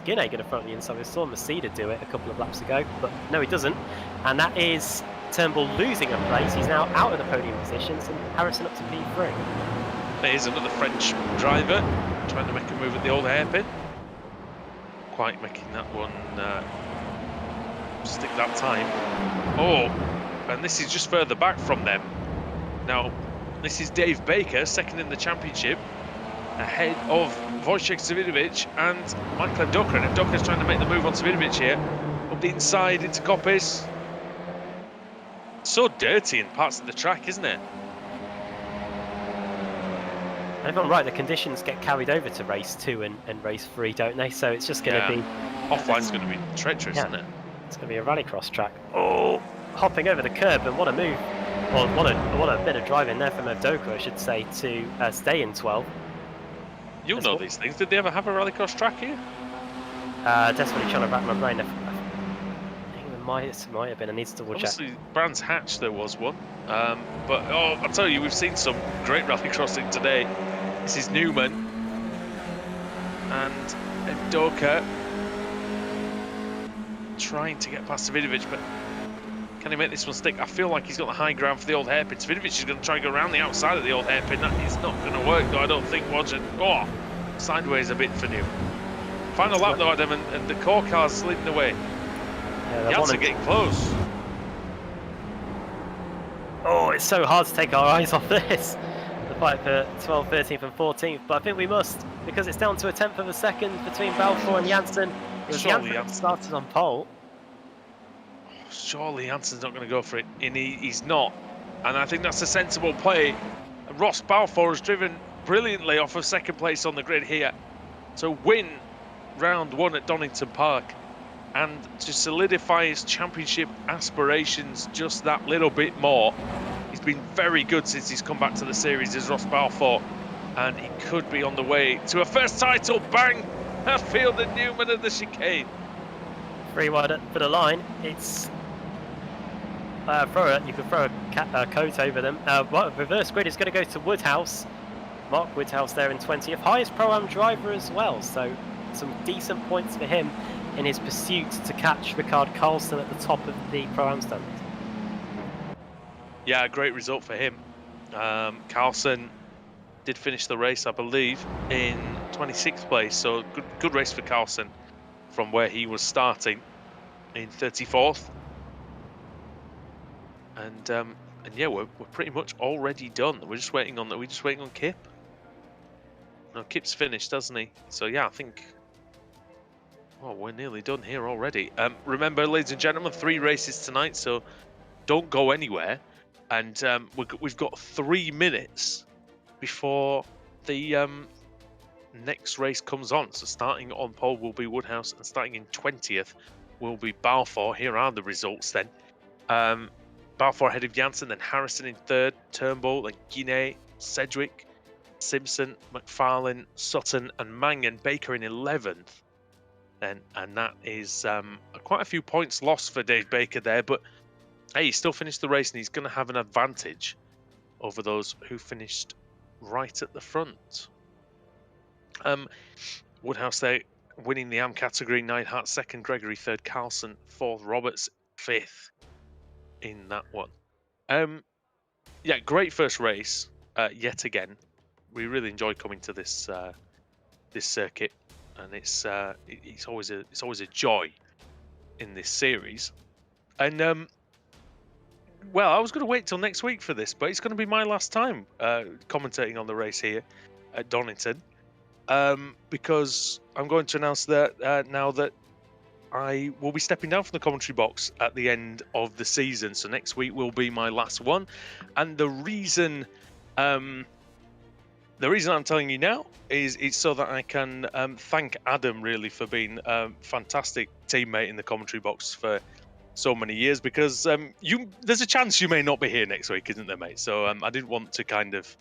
Guinea going to throw it to the inside. We saw Mercedes do it a couple of laps ago, but no, he doesn't, and that is Turnbull losing a place. He's now out of the podium positions, and Harrison up to P3. There's another French driver trying to make a move at the old hairpin. Quite making that one stick that time. Oh, and this is just further back from them. Now, this is Dave Baker, second in the championship, ahead of Wojciech Zawidovic and Michael Evdoka. And Evdoka's trying to make the move on Zawidovic here. Up the inside into Coppes. So dirty in parts of the track, isn't it? And if I'm right, the conditions get carried over to race 2 and race 3, don't they? So it's just going to be... Offline's going to be treacherous, isn't it? It's going to be a rallycross track. Oh, hopping over the curb, and what a move. Well, what a bit of driving there from Evdoka, I should say, to stay in 12. You'll know these things. Did they ever have a rallycross track here? Desperately trying to rack my brain. Might have been. I need to double check. Obviously, Brands Hatch there was one, but I'll tell you, we've seen some great rallycrossing today. This is Newman and Evdoka trying to get past Zawidovic, but can he make this one stick? I feel like he's got the high ground for the old hairpin. Zawidovic is going to try and go around the outside of the old hairpin. That is not going to work, though. I don't think. Watching. Oh, sideways a bit for Newman. Final lap though, Adam, and the core car's sliding away. Yeah, Janssen getting close. Oh, it's so hard to take our eyes off this. The fight for 12th, 13th and 14th, but I think we must, because it's down to a 10th of a second between Balfour and Janssen. Janssen started on pole. Surely Janssen's not going to go for it, and he's not. And I think that's a sensible play. Ross Balfour has driven brilliantly off of 2nd place on the grid here to win round 1 at Donington Park, and to solidify his championship aspirations just that little bit more. He's been very good since he's come back to the series as Ross Balfour, and he could be on the way to a first title. Bang! Hatfield and Newman at the chicane. 3 wide for the line. It's You can throw a coat over them. Reverse grid is going to go to Woodhouse. Mark Woodhouse there in 20th. Highest Pro-Am driver as well, so some decent points for him in his pursuit to catch Ricard Carlson at the top of the Pro-Am standings. Yeah, great result for him. Carlson did finish the race, I believe, in 26th place, so good race for Carlson from where he was starting in 34th. And yeah, we're pretty much already done. We're just waiting on Kip. No, Kip's finished, hasn't he? So yeah, I think. Oh, we're nearly done here already. Remember, ladies and gentlemen, 3 races tonight, so don't go anywhere. And we've got 3 minutes before the next race comes on. So starting on pole will be Woodhouse, and starting in 20th will be Balfour. Here are the results then. Balfour ahead of Janssen, then Harrison in 3rd, Turnbull, then Guinea, Cedric, Simpson, McFarlane, Sutton, and Mangan. Baker in 11th. And that is quite a few points lost for Dave Baker there, but hey, he still finished the race and he's going to have an advantage over those who finished right at the front. Woodhouse there winning the AM category, Neidhart 2nd, Gregory 3rd, Carlson 4th, Roberts 5th in that one. Yeah, great first race yet again. We really enjoy coming to this this circuit, and it's always a joy in this series. And well, I was going to wait till next week for this, but it's going to be my last time commentating on the race here at Donington, because I'm going to announce that now that I will be stepping down from the commentary box at the end of the season. So next week will be my last one, and the reason I'm telling you now is it's so that I can thank Adam really for being a fantastic teammate in the commentary box for so many years, because there's a chance you may not be here next week, isn't there, mate? So I didn't want to kind of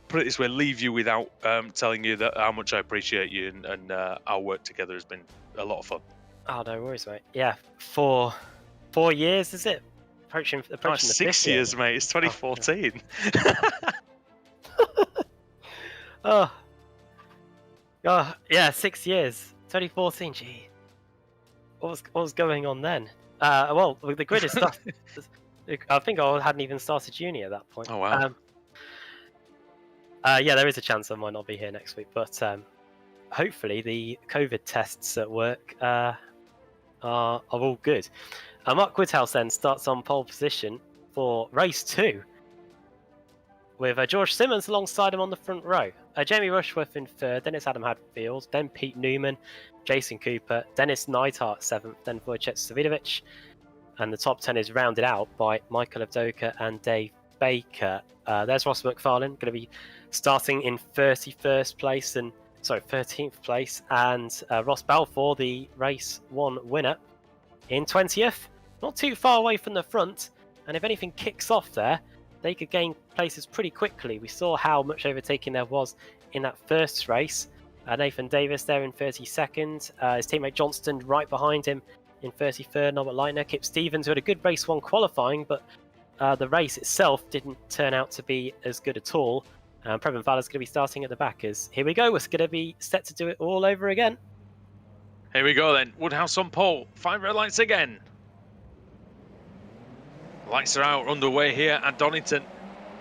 put it this way, leave you without telling you that how much I appreciate you, and our work together has been a lot of fun. Oh, no worries, mate. Yeah, 4 years, is it? Approaching the 6 years, mate. It's 2014. Oh, yeah, 6 years. 2014. Gee, what was going on then? Well, the grid is started. I think I hadn't even started uni at that point. Oh wow. Yeah, there is a chance I might not be here next week, but hopefully the COVID tests at work are all good. Mark Woodhouse then starts on pole position for race 2, with George Simmons alongside him on the front row. Jamie Rushworth in 3rd, then it's Adam Hadfield, then Pete Newman, Jason Cooper, Dennis Neidhart 7th, then Wojciech Savidovic, and the top 10 is rounded out by Michael Avdoka and Dave Baker. There's Ross McFarlane, going to be starting in 13th place, and Ross Balfour, the race 1 winner, in 20th. Not too far away from the front, and if anything kicks off there, they could gain places pretty quickly. We saw how much overtaking there was in that first race. Nathan Davis there in 32nd. His teammate Johnston right behind him in 33rd. Norbert Leitner. Kip Stevens, who had a good race 1 qualifying, but the race itself didn't turn out to be as good at all. Preben Valler's going to be starting at the back. As here we go. It's going to be set to do it all over again. Here we go then. Woodhouse on pole. 5 red lights again. Lights are out underway here at Donington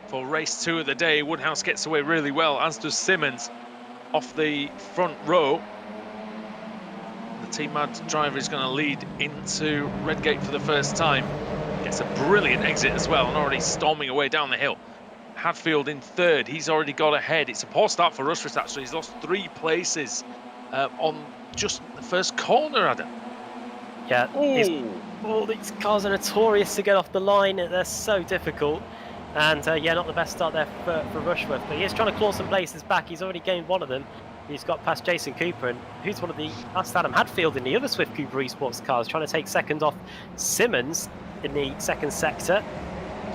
for race 2 of the day. Woodhouse gets away really well, as does Simmons off the front row. The Team Mad driver is going to lead into Redgate for the first time. Gets a brilliant exit as well, and already storming away down the hill. Hadfield in 3rd. He's already got ahead. It's a poor start for Rushworth, actually. He's lost 3 places on just the first corner, Adam. Yeah. These cars are notorious to get off the line. They're so difficult. And yeah, not the best start there for Rushworth. But he is trying to claw some places back. He's already gained one of them. He's got past Jason Cooper, and who's one of the... That's Adam Hadfield in the other Swift Cooper Esports cars, trying to take second off Simmons in the 2nd sector.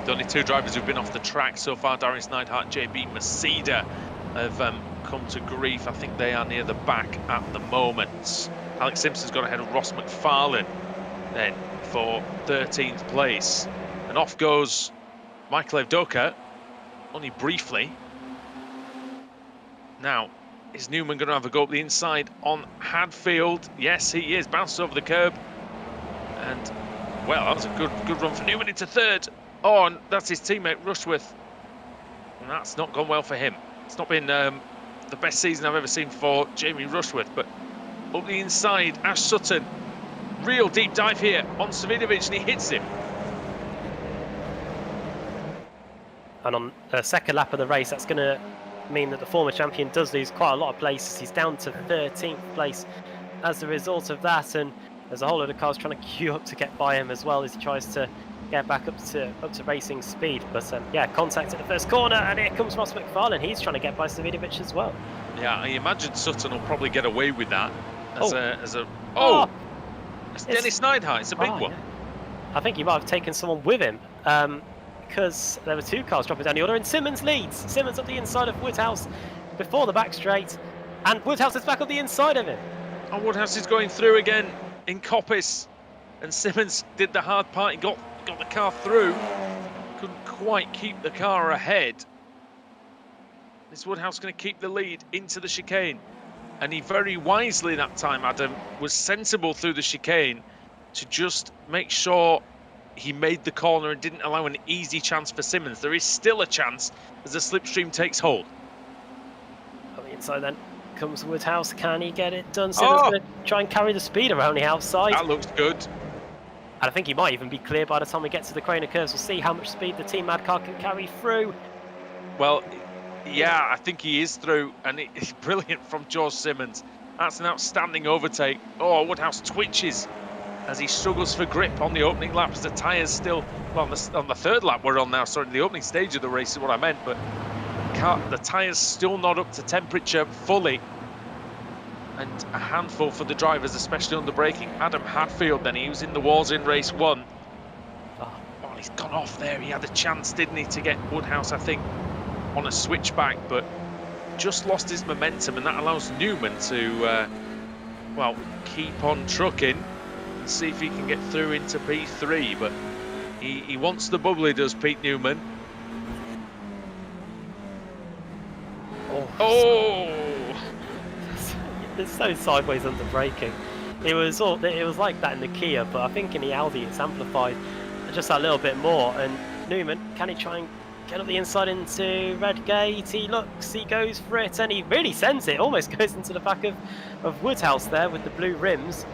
The only 2 drivers who've been off the track so far, Darius Neidhart, JB Masida, have come to grief. I think they are near the back at the moment. Alex Simpson's got ahead of Ross McFarlane then for 13th place. And off goes Michael Evdoka, only briefly. Now, is Newman going to have a go up the inside on Hadfield? Yes, he is. Bounced over the curb. And, well, that was a good run for Newman into third. Oh, and that's his teammate, Rushworth. And that's not gone well for him. It's not been the best season I've ever seen for Jamie Rushworth. But up the inside, Ash Sutton. Real deep dive here on Savidovic, and he hits him. And on the second lap of the race, that's going to mean that the former champion does lose quite a lot of places. He's down to 13th place as a result of that, and there's a whole lot of cars trying to queue up to get by him as well as he tries to get back up to racing speed. But yeah, contact at the first corner, and here comes Ross McFarlane. He's trying to get by Savidovic as well. Yeah, I imagine Sutton will probably get away with that it's Dennis Neidhart. It's a big one. Yeah. I think he might have taken someone with him. Because there were two cars dropping down the order, and Simmons leads. Simmons up the inside of Woodhouse before the back straight, and Woodhouse is back up the inside of him. And Woodhouse is going through again in coppice, and Simmons did the hard part. He got the car through, couldn't quite keep the car ahead. Is Woodhouse going to keep the lead into the chicane? And he very wisely that time, Adam, was sensible through the chicane to just make sure he made the corner and didn't allow an easy chance for Simmons. There is still a chance as the slipstream takes hold. On the inside then comes Woodhouse. Can he get it done? Simmons going to try and carry the speed around the outside. That looks good. And I think he might even be clear by the time we get to the corner curves. We'll see how much speed the Team Mad car can carry through. Well, yeah, I think he is through, and it's brilliant from George Simmons. That's an outstanding overtake. Oh, Woodhouse twitches as he struggles for grip on the opening lap, as the tyres still, well, on the third lap we're on now, sorry, the opening stage of the race is what I meant, but the tyres still not up to temperature fully. And a handful for the drivers, especially on the braking. Adam Hadfield then, he was in the walls in race one. Oh, he's gone off there. He had a chance, didn't he, to get Woodhouse, I think, on a switchback, but just lost his momentum, and that allows Newman to, well, keep on trucking. See if he can get through into P3, but he wants the bubbly, does Pete Newman. It's so sideways under braking. It was like that in the Kia, but I think in the Audi it's amplified just a little bit more. And Newman, can he try and get up the inside into Redgate? He looks, he goes for it, and he really sends it. Almost goes into the back of Woodhouse there with the blue rims.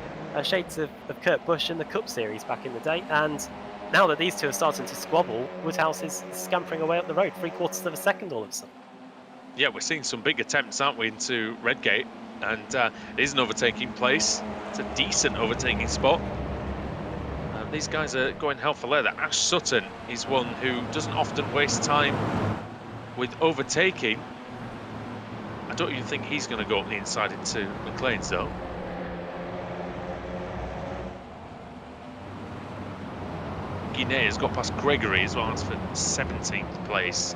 Shades of Kurt Busch in the Cup Series back in the day, and now that these two are starting to squabble, Woodhouse is scampering away up the road, 3/4 of a second all of a sudden. Yeah, we're seeing some big attempts, aren't we, into Redgate, and it is an overtaking place. It's a decent overtaking spot. These guys are going hell for leather. Ash Sutton is one who doesn't often waste time with overtaking. I don't even think he's going to go up the inside into McLean's though. Guinea has got past Gregory as well, that's for 17th place.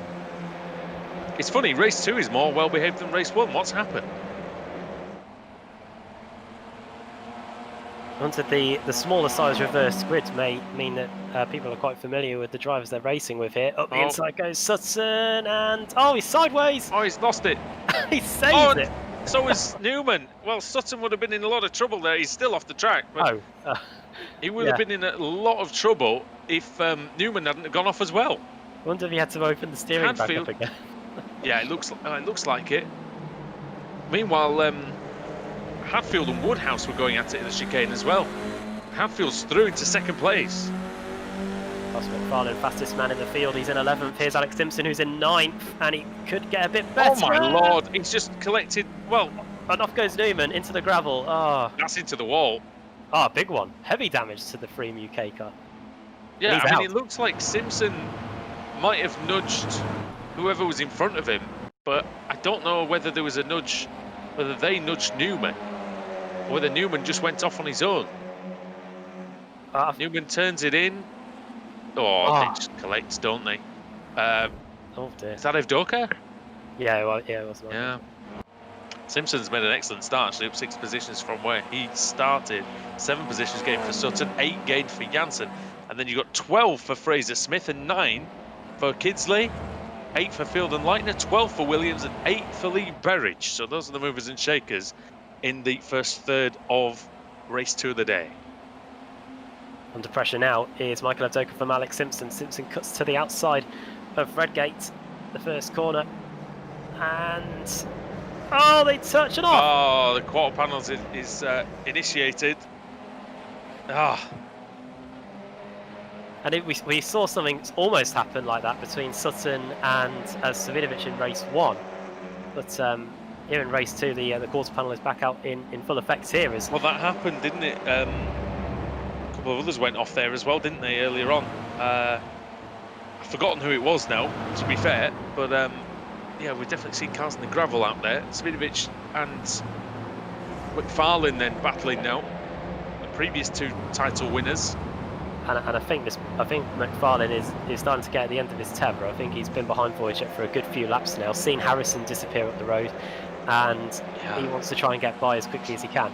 It's funny, race 2 is more well behaved than race 1. What's happened? Wanted the smaller size reverse grid may mean that people are quite familiar with the drivers they're racing with here. Up the inside goes Sutton, and he's sideways. Oh, he's lost it. He saves it. So is Newman. Well, Sutton would have been in a lot of trouble there. He's still off the track. But he would have been in a lot of trouble if Newman hadn't gone off as well. I wonder if he had to open the steering back up again. Yeah, it looks like it. Meanwhile, Hadfield and Woodhouse were going at it in the chicane as well. Hadfield's through into second place. Ross McFarlane, fastest man in the field. He's in 11th. Here's Alex Simpson, who's in 9th, and he could get a bit better. Oh my lord! He's just collected. Well, and off goes Newman into the gravel. That's into the wall. Big one. Heavy damage to the Freem UK car. Yeah, I mean, it looks like Simpson might have nudged whoever was in front of him, but I don't know whether there was a nudge, whether they nudged Newman, or whether Newman just went off on his own. Newman turns it in. They just collect, don't they? Oh dear. Is that Evdoka? Yeah, it was. Yeah. Simpson's made an excellent start, actually, up 6 positions from where he started. 7 positions gained for Sutton, 8 gained for Janssen. And then you've got 12 for Fraser Smith and 9 for Kidsley, 8 for Field and Lightner, 12 for Williams and 8 for Lee Berridge. So those are the movers and shakers in the first third of race 2 of the day. Under pressure now is Michael Abdoka from Alex Simpson. Simpson cuts to the outside of Redgate, the first corner. And, oh, they touch it off. Oh, the quarter panels is initiated. Ah. And we saw something almost happen like that between Sutton and Savinovic in race 1. But here in race 2, the quarter panel is back out in full effect here. Well, that happened, didn't it? A couple of others went off there as well, didn't they, earlier on? I've forgotten who it was now, to be fair. But yeah, we've definitely seen cars in the gravel out there. Savinovic and McFarlane then battling now. The previous 2 title winners. And I think McFarlane is starting to get at the end of his tether. I think he's been behind Voyagek for a good few laps now. Seen Harrison disappear up the road, and he wants to try and get by as quickly as he can.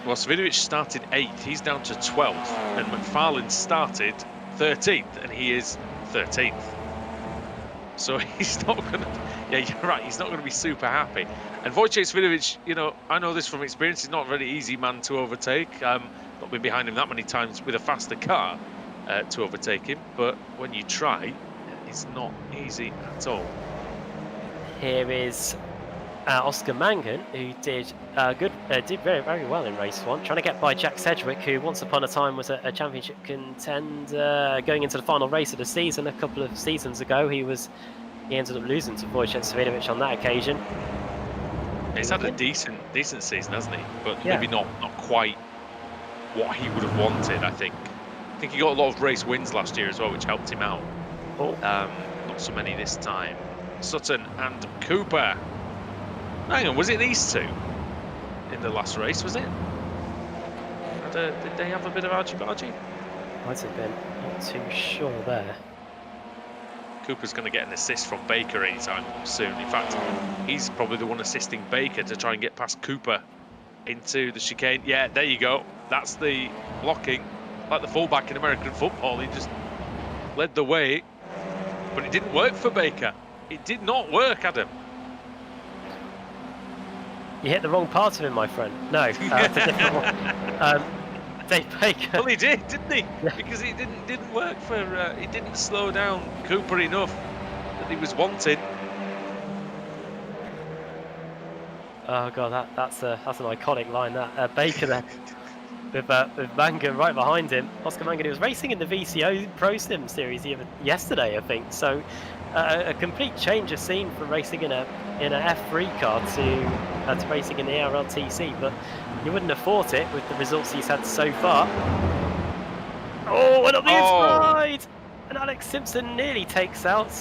Well, Savinovic started 8th. He's down to 12th, and McFarlane started 13th, and he is 13th. So he's not going to. Yeah, you're right. He's not going to be super happy. And Wojciech Savinovic, you know, I know this from experience. He's not a very easy man to overtake. Not been behind him that many times with a faster car to overtake him, but when you try, it's not easy at all. Here is Oscar Mangan, who did very, very well in race 1, trying to get by Jack Cedric, who once upon a time was a championship contender going into the final race of the season. A couple of seasons ago, he ended up losing to Wojciech Savinovic on that occasion. He's had a decent season, hasn't he? But maybe not quite what he would have wanted, I think. I think he got a lot of race wins last year as well, which helped him out. Not so many this time. Sutton and Cooper. Hang on, was it these 2 in the last race, was it? Did they have a bit of argy-bargy? Might have been. Not too sure there. Cooper's going to get an assist from Baker anytime soon. In fact, he's probably the one assisting Baker to try and get past Cooper into the chicane. Yeah, there you go. That's the blocking. Like the fullback in American football, he just led the way. But it didn't work for Baker. It did not work, Adam. You hit the wrong part of him, my friend. No, it's a different one. Dave Baker. Well, he did, didn't he? Because it didn't work for. He didn't slow down Cooper enough that he was wanted. Oh god, that's an iconic line. That Baker there with Mangan right behind him. Oscar Mangan, he was racing in the VCO Pro Sim series yesterday, I think. So a complete change of scene from racing in a F3 car to racing in the ARLTC. But you wouldn't have thought it with the results he's had so far. Oh, and on the inside! And Alex Simpson nearly takes out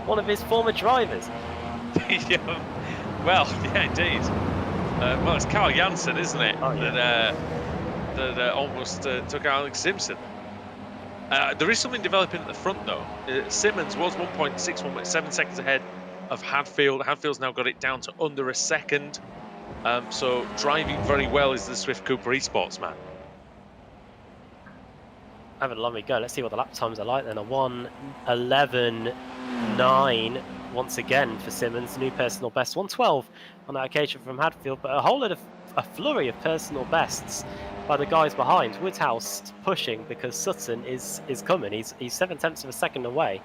one of his former drivers. Well, yeah, indeed. Well, it's Carl Janssen, isn't it? Oh, yeah. That almost took out Alex Simpson. There is something developing at the front, though. Simmons was 1.7 seconds ahead of Hadfield. Hadfield's now got it down to under a second. So driving very well is the Swift Cooper Esports man. Have a lovely go. Let's see what the lap times are like then. A 1:11.9 once again for Simmons. New personal best. 1:12 on that occasion from Hadfield, but a flurry of personal bests by the guys behind. Woodhouse pushing because Sutton is coming. He's 0.7 of a second away,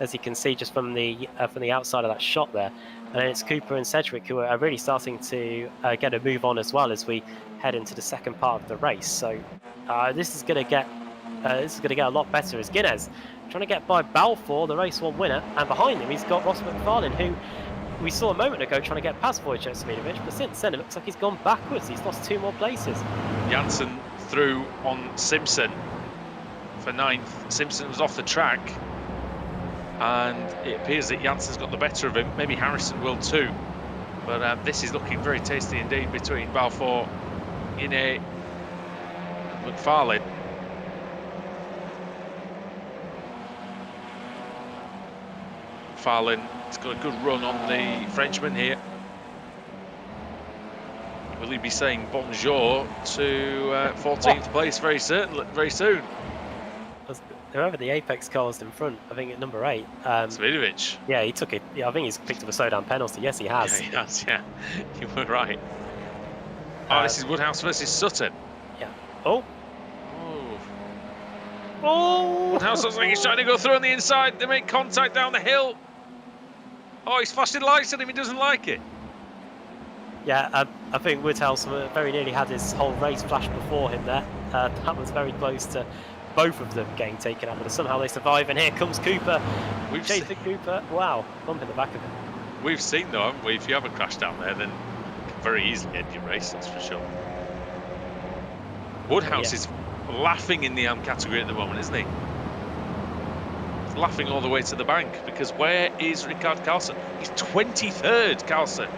as you can see just from the outside of that shot there. And then it's Cooper and Cedric who are really starting to get a move on as well as we head into the second part of the race. So this is going to get a lot better as Guinness trying to get by Balfour, the race 1 winner, and behind him he's got Ross McFarlane, who we saw a moment ago trying to get past Wojciech Savinovic, but since then it looks like he's gone backwards. He's lost 2 more places. Janssen through on Simpson for 9th. Simpson was off the track, and it appears that Janssen's got the better of him. Maybe Harrison will too. But this is looking very tasty indeed between Balfour, Ine, and McFarlane. McFarlane has got a good run on the Frenchman here. Will he be saying bonjour to 14th place very soon? whoever the Apex car was in front, I think at number 8. Cedric. Yeah, he took it. Yeah, I think he's picked up a slowdown penalty. Yes, he has. Yeah, he has, yeah. You were right. Oh, this is Woodhouse versus Sutton. Yeah. Oh. Oh. Oh! Woodhouse looks like he's trying to go through on the inside. They make contact down the hill. Oh, he's flashing lights at him. He doesn't like it. Yeah, I think Woodhouse very nearly had his whole race flash before him there. That was very close to both of them getting taken out, but somehow they survive. And here comes Cooper. We've chasing Cooper. Wow, bump in the back of him. We've seen though, haven't we? If you have a crash down there, then you can very easily end your race. That's for sure. Woodhouse is laughing in the AM category at the moment, isn't he? He's laughing all the way to the bank because where is Ricard Carlson? He's 23rd, Carlson.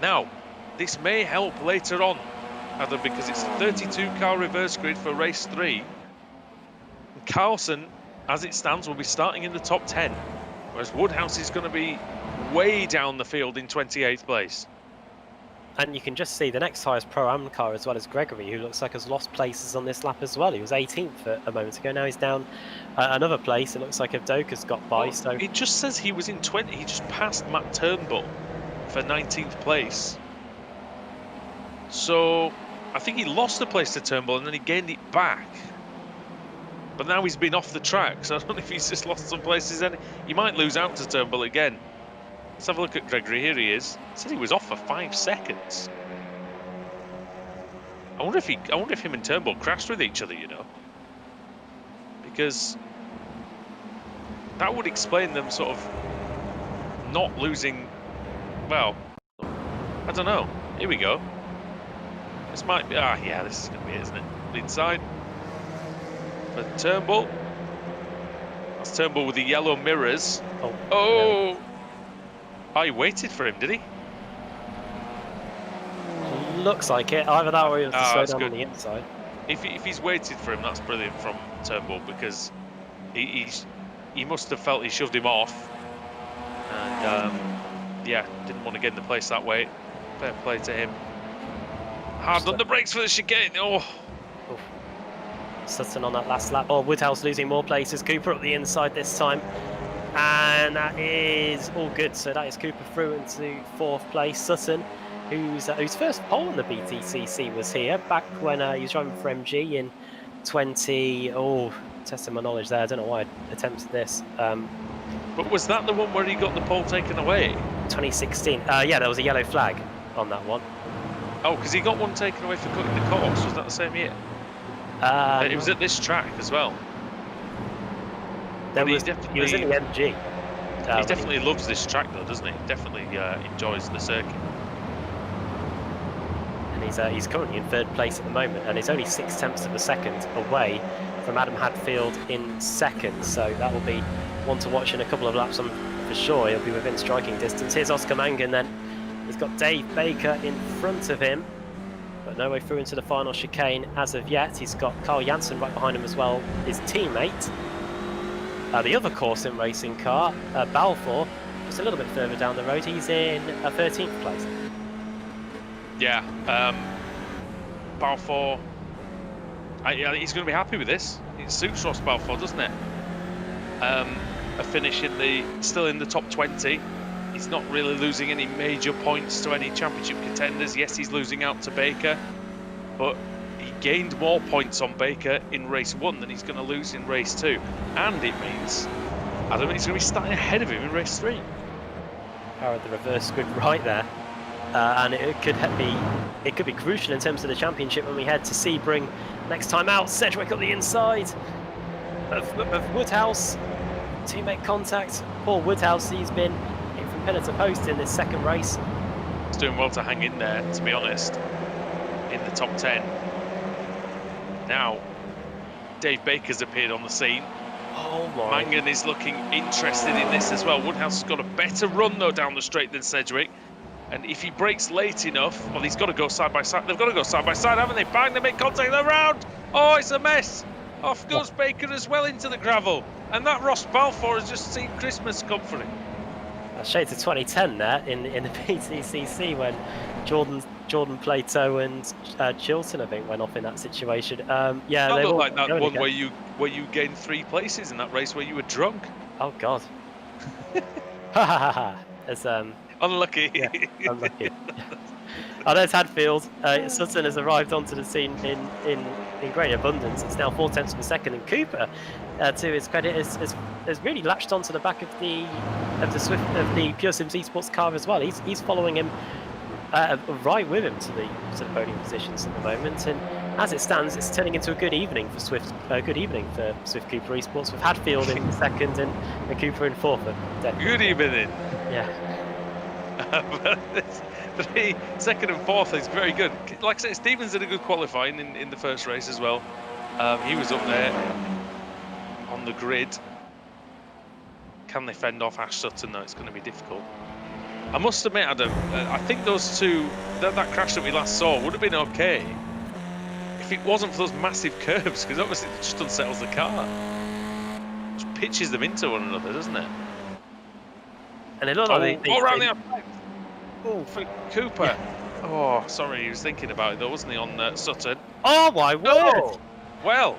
Now, this may help later on, Adam, because it's a 32-car reverse grid for race 3. And Carlson, as it stands, will be starting in the top 10, whereas Woodhouse is going to be way down the field in 28th place. And you can just see the next highest Pro-Am car as well as Gregory, who looks like has lost places on this lap as well. He was 18th a moment ago, now he's down another place. It looks like Avdoka's got by, so... It just says he was in 20, he just passed Matt Turnbull for 19th place. So I think he lost the place to Turnbull and then he gained it back. But now he's been off the track, so I don't know if he's just lost some places. He might lose out to Turnbull again. Let's have a look at Gregory. Here he is. It said he was off for 5 seconds. I wonder if him and Turnbull crashed with each other, you know, because that would explain them sort of not losing. Well, I don't know. Here we go. This might be. Ah, yeah, this is going to be it, isn't it? Inside for Turnbull. That's Turnbull with the yellow mirrors. Oh! No. Oh, he waited for him, did he? Looks like it. Either that or he was to slow down on the inside. If he's waited for him, that's brilliant from Turnbull because he must have felt he shoved him off. And yeah, didn't want to get in the place that way. Fair play to him. Hard on the brakes for the chicane. Oh. Sutton on that last lap. Oh, Woodhouse losing more places. Cooper up the inside this time. And that is all good. So that is Cooper through into 4th place. Sutton, whose first pole in the BTCC was here back when he was driving for MG in 20. Oh, testing my knowledge there. I don't know why I attempted this. But was that the one where he got the pole taken away? 2016. Yeah, there was a yellow flag on that one. Oh, because he got one taken away for cutting the course. Was that the same year? It was at this track as well. He was in the MG. He definitely loves this track though, doesn't he? Definitely enjoys the circuit. And he's currently in 3rd place at the moment, and he's only 0.6 of a second away from Adam Hadfield in 2nd. So that will be one to watch in a couple of laps. I'm for sure he'll be within striking distance. Here's Oscar Mangan then. He's got Dave Baker in front of him, but no way through into the final chicane as of yet. He's got Carl Janssen right behind him as well, his teammate. The other course in racing car, Balfour, just a little bit further down the road, he's in 13th place. Yeah, Balfour, he's going to be happy with this. It suits Ross Balfour, doesn't it? A finish still in the top 20. He's not really losing any major points to any championship contenders. Yes, he's losing out to Baker, but he gained more points on Baker in race 1 than he's going to lose in race 2. And it means, I don't know, he's going to be starting ahead of him in race 3. Power of the reverse grid right there. And it could be crucial in terms of the championship when we head to Sebring next time out. Cedric up the inside of Woodhouse. Teammate contact. Poor Woodhouse, he's been hit from pillar to post in this 2nd race. He's doing well to hang in there, to be honest, in the top 10. Now, Dave Baker's appeared on the scene. Oh my. Mangan is looking interested in this as well. Woodhouse has got a better run though down the straight than Cedric. And if he breaks late enough, well, he's got to go side by side. They've got to go side by side, haven't they? Bang, they make contact around. Oh, it's a mess. Off goes Baker as well into the gravel. And that Ross Balfour has just seen Christmas come for him. Shades of 2010 there in the PTCC when Jordan Plato and Chilton, I think, went off in that situation. Yeah, That they looked all like that going one again. where you gained 3 places in that race where you were drunk. Oh God. Ha ha ha ha. It's Unlucky. yeah, unlucky. Oh, there's Hadfield. Sutton has arrived onto the scene in great abundance. It's now 4/10 of a second, and Cooper, to his credit, has really latched onto the back of the Pure Sims Esports car as well. He's following him right with him to the podium positions at the moment. And as it stands, it's turning into a good evening for Swift. Good evening for Swift Cooper Esports with Hadfield in second and Cooper in fourth. Good evening. Yeah. The second and fourth is very good. Like I said, Stevens did a good qualifying in the first race as well. He was up there on the grid. Can they fend off Ash Sutton though? It's going to be difficult. I must admit, Adam, I think those two, that crash that we last saw would have been okay if it wasn't for those massive curves, because obviously it just unsettles the car. Just pitches them into one another, doesn't it? And it looked like they around the outside. Oh, for Cooper. Yeah. Oh, sorry, he was thinking about it though, wasn't he, on Sutton? Oh my word! Well,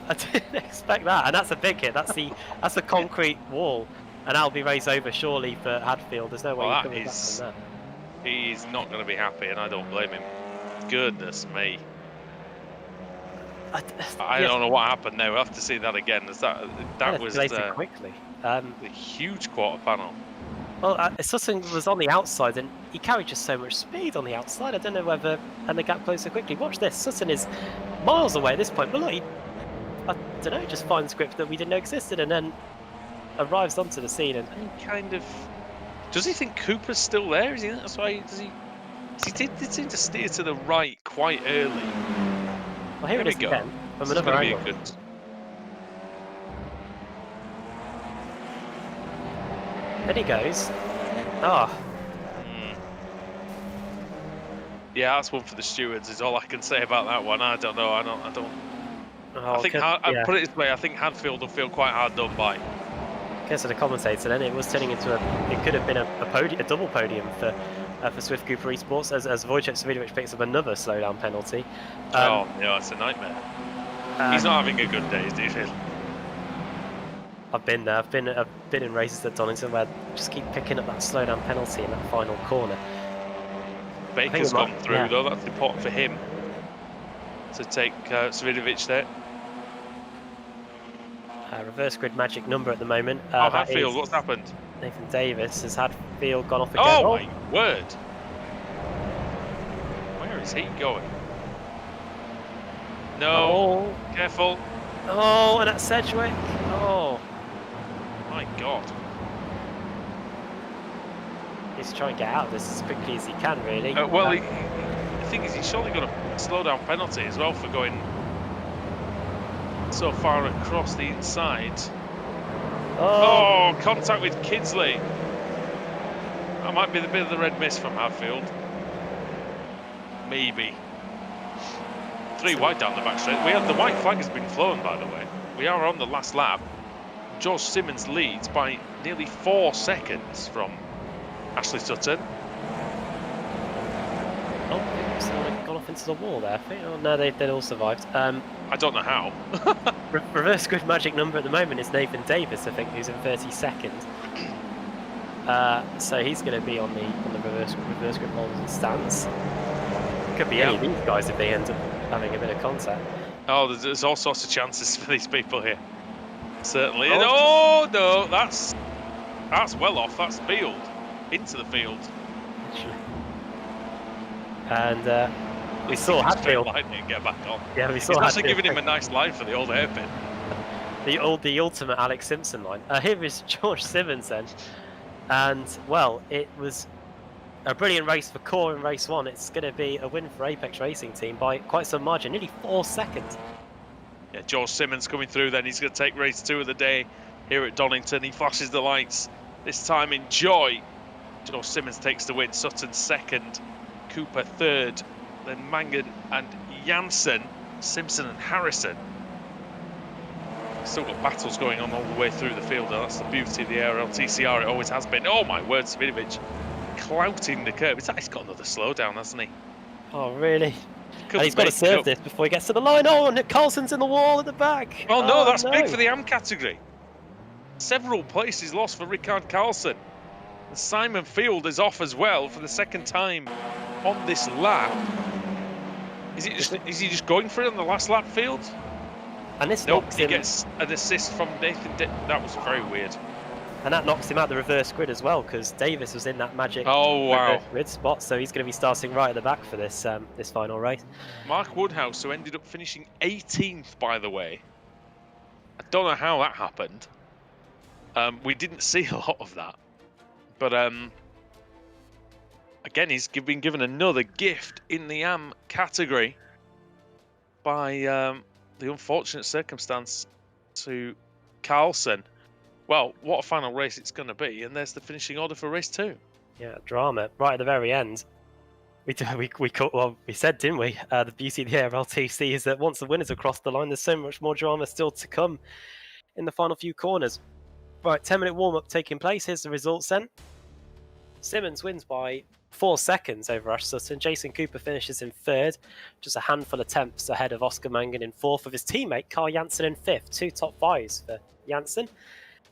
I didn't expect that, and that's a big hit. That's the concrete wall, and that'll be raised over surely for Hadfield. There's no way he's coming back from that. He's not going to be happy, and I don't blame him. Goodness me. I don't know what happened there. We'll have to see that again. That was quickly. A huge quarter panel. Well, Sutton was on the outside, and he carried just so much speed on the outside. I don't know whether, and the gap closed so quickly. Watch this. Sutton is miles away at this point, but look, I don't know, just finds grip that we didn't know existed, and then arrives onto the scene. And he kind of, does he think Cooper's still there? Is he? That's why he did seem to steer to the right quite early. Well, here it is again from another angle. There he goes. Oh. Yeah, that's one for the stewards. Is all I can say about that one. I don't know. I don't. Oh, I think I put it this way. I think Hadfield will feel quite hard done by. I guess, to the commentator, then it was turning into it could have been a double podium for Swift Cooper Esports as Wojciech Savidovic picks up another slowdown penalty. Oh, yeah, it's a nightmare. He's not having a good day, is he? I've been there. I've been in races at Donington where I just keep picking up that slowdown penalty in that final corner. Baker's gone through though. That's important for him to take Savidovic there. Reverse grid magic number at the moment. Hadfield, what's happened? Nathan Davis has Hadfield gone off again. Oh my word! Where is he going? No, careful. Oh, and that's Cedric. Oh. My God. He's trying to get out of this as quickly as he can, really. Well, the thing is, he's surely got a slow-down penalty as well for going so far across the inside. Oh, contact with Kidsley. That might be the bit of the red mist from Hadfield. Maybe. 3 wide down the back straight. The white flag has been flown, by the way. We are on the last lap. George Simmons leads by nearly 4 seconds from Ashley Sutton. Oh, someone gone off into the wall there. Oh no, they all survived. I don't know how. Reverse grid magic number at the moment is Nathan Davis, I think, who's in 32nd. So he's going to be on the reverse grid holders stance. Could be any of these guys if they end up having a bit of contact. Oh, there's all sorts of chances for these people here. Certainly. Oh no, that's well off. That's field. Into the field. And we saw Hadfield get back on. Yeah, we saw. He's actually giving him a nice line for the old hairpin. The ultimate Alex Simpson line. Here is George Simmons then, and well, it was a brilliant race for Core in race 1. It's going to be a win for Apex Racing Team by quite some margin, nearly 4 seconds. Yeah, George Simmons coming through. Then he's going to take race 2 of the day here at Donington. He flashes the lights. This time in joy. George Simmons takes the win. Sutton 2nd, Cooper 3rd, then Mangan and Janssen, Simpson and Harrison. Still got battles going on all the way through the field. And that's the beauty of the ARLTCR. It always has been. Oh my word, Savinovic clouting the curb. He's got another slowdown, hasn't he? Oh, really? Couldn't And he's got to serve this before he gets to the line. Oh, Nick Carlson's in the wall at the back. Oh no, that's big for the AM category. Several places lost for Rickard Carlson. And Simon Field is off as well for the second time on this lap. Is he just going for it on the last lap, Field? And this nope, knocks he him. gets an assist from Nathan. That was very weird. And that knocks him out the reverse grid as well, because Davis was in that magic reverse grid spot, so he's going to be starting right at the back for this this final race. Mark Woodhouse, who ended up finishing 18th, by the way. I don't know how that happened. We didn't see a lot of that. But again, he's been given another gift in the AM category by the unfortunate circumstance to Carlson. Well, what a final race it's going to be, and there's the finishing order for race 2. Yeah, drama right at the very end. We said, didn't we? The beauty of the ARLTC is that once the winners are across the line, there's so much more drama still to come in the final few corners. Right, 10-minute warm-up taking place. Here's the results then. Simmons wins by 4 seconds over Ash Sutton. Jason Cooper finishes in 3rd, just a handful of tenths ahead of Oscar Mangan in 4th, with his teammate Carl Janssen in 5th. 2 top 5s for Janssen.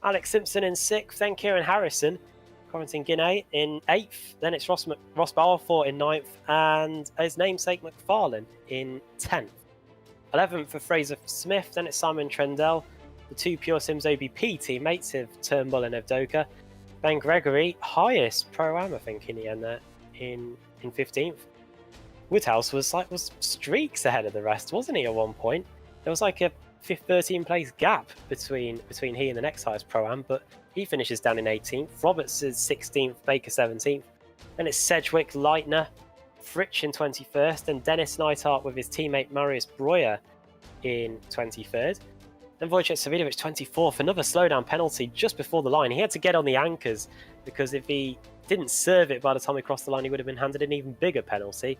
Alex Simpson in 6th, then Kieran Harrison, Corentin Guinea in 8th, then it's Ross Balfour in 9th, and his namesake McFarlane in 10th. 11th for Fraser Smith, then it's Simon Trendell, the 2 Pure Sims OBP teammates of Turnbull and Evdoka. Ben Gregory, highest Pro-Am, I think, in the end there, in 15th. Woodhouse was streaks ahead of the rest, wasn't he, at one point? There was like a 13 place gap between he and the next highest Pro-Am, but he finishes down in 18th. Roberts is 16th, Baker 17th. Then it's Sedgwick, Leitner, Fritsch in 21st, and Dennis Neidhart with his teammate Marius Breuer in 23rd. Then Wojciech Savinovic 24th, another slowdown penalty just before the line. He had to get on the anchors because if he didn't serve it by the time he crossed the line, he would have been handed an even bigger penalty.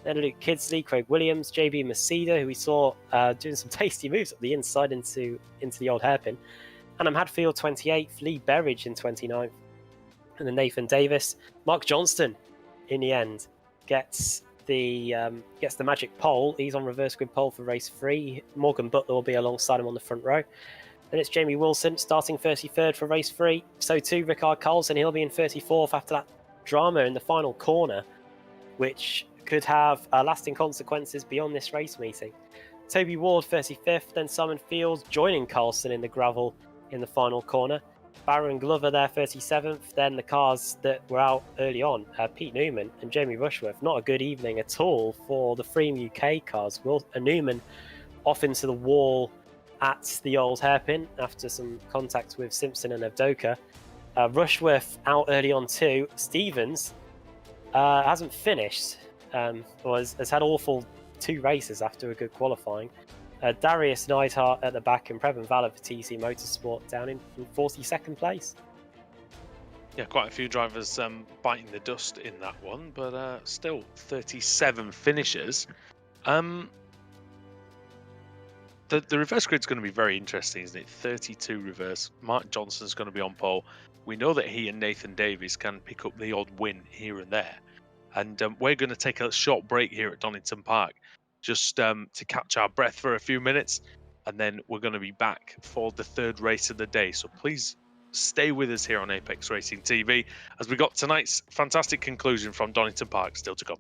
Then Luke Kidsley, Craig Williams, JB Masida, who we saw doing some tasty moves up the inside into the old hairpin. Adam Hadfield 28th, Lee Berridge in 29th, and then Nathan Davis. Mark Johnston, in the end, gets the magic pole. He's on reverse grid pole for race 3. Morgan Butler will be alongside him on the front row. Then it's Jamie Wilson starting 33rd for race 3. So too Rickard Carlson, he'll be in 34th after that drama in the final corner, which could have lasting consequences beyond this race meeting. Toby Ward 35th, then Simon Fields joining Carlson in the gravel in the final corner. Baron Glover there 37th, then the cars that were out early on, Pete Newman and Jamie Rushworth. Not a good evening at all for the Freem UK cars. Newman off into the wall at the old hairpin after some contact with Simpson and Evdoka. Rushworth out early on too. Stevens hasn't finished. Has had awful 2 races after a good qualifying. Darius Neidhart at the back and Preben Valle for TC Motorsport down in 42nd place. Yeah, quite a few drivers biting the dust in that one, but still 37 finishers. The reverse grid's going to be very interesting, isn't it? 32 reverse. Mark Johnson's going to be on pole. We know that he and Nathan Davies can pick up the odd win here and there. And we're going to take a short break here at Donington Park just to catch our breath for a few minutes. And then we're going to be back for the 3rd race of the day. So please stay with us here on Apex Racing TV as we got tonight's fantastic conclusion from Donington Park still to come.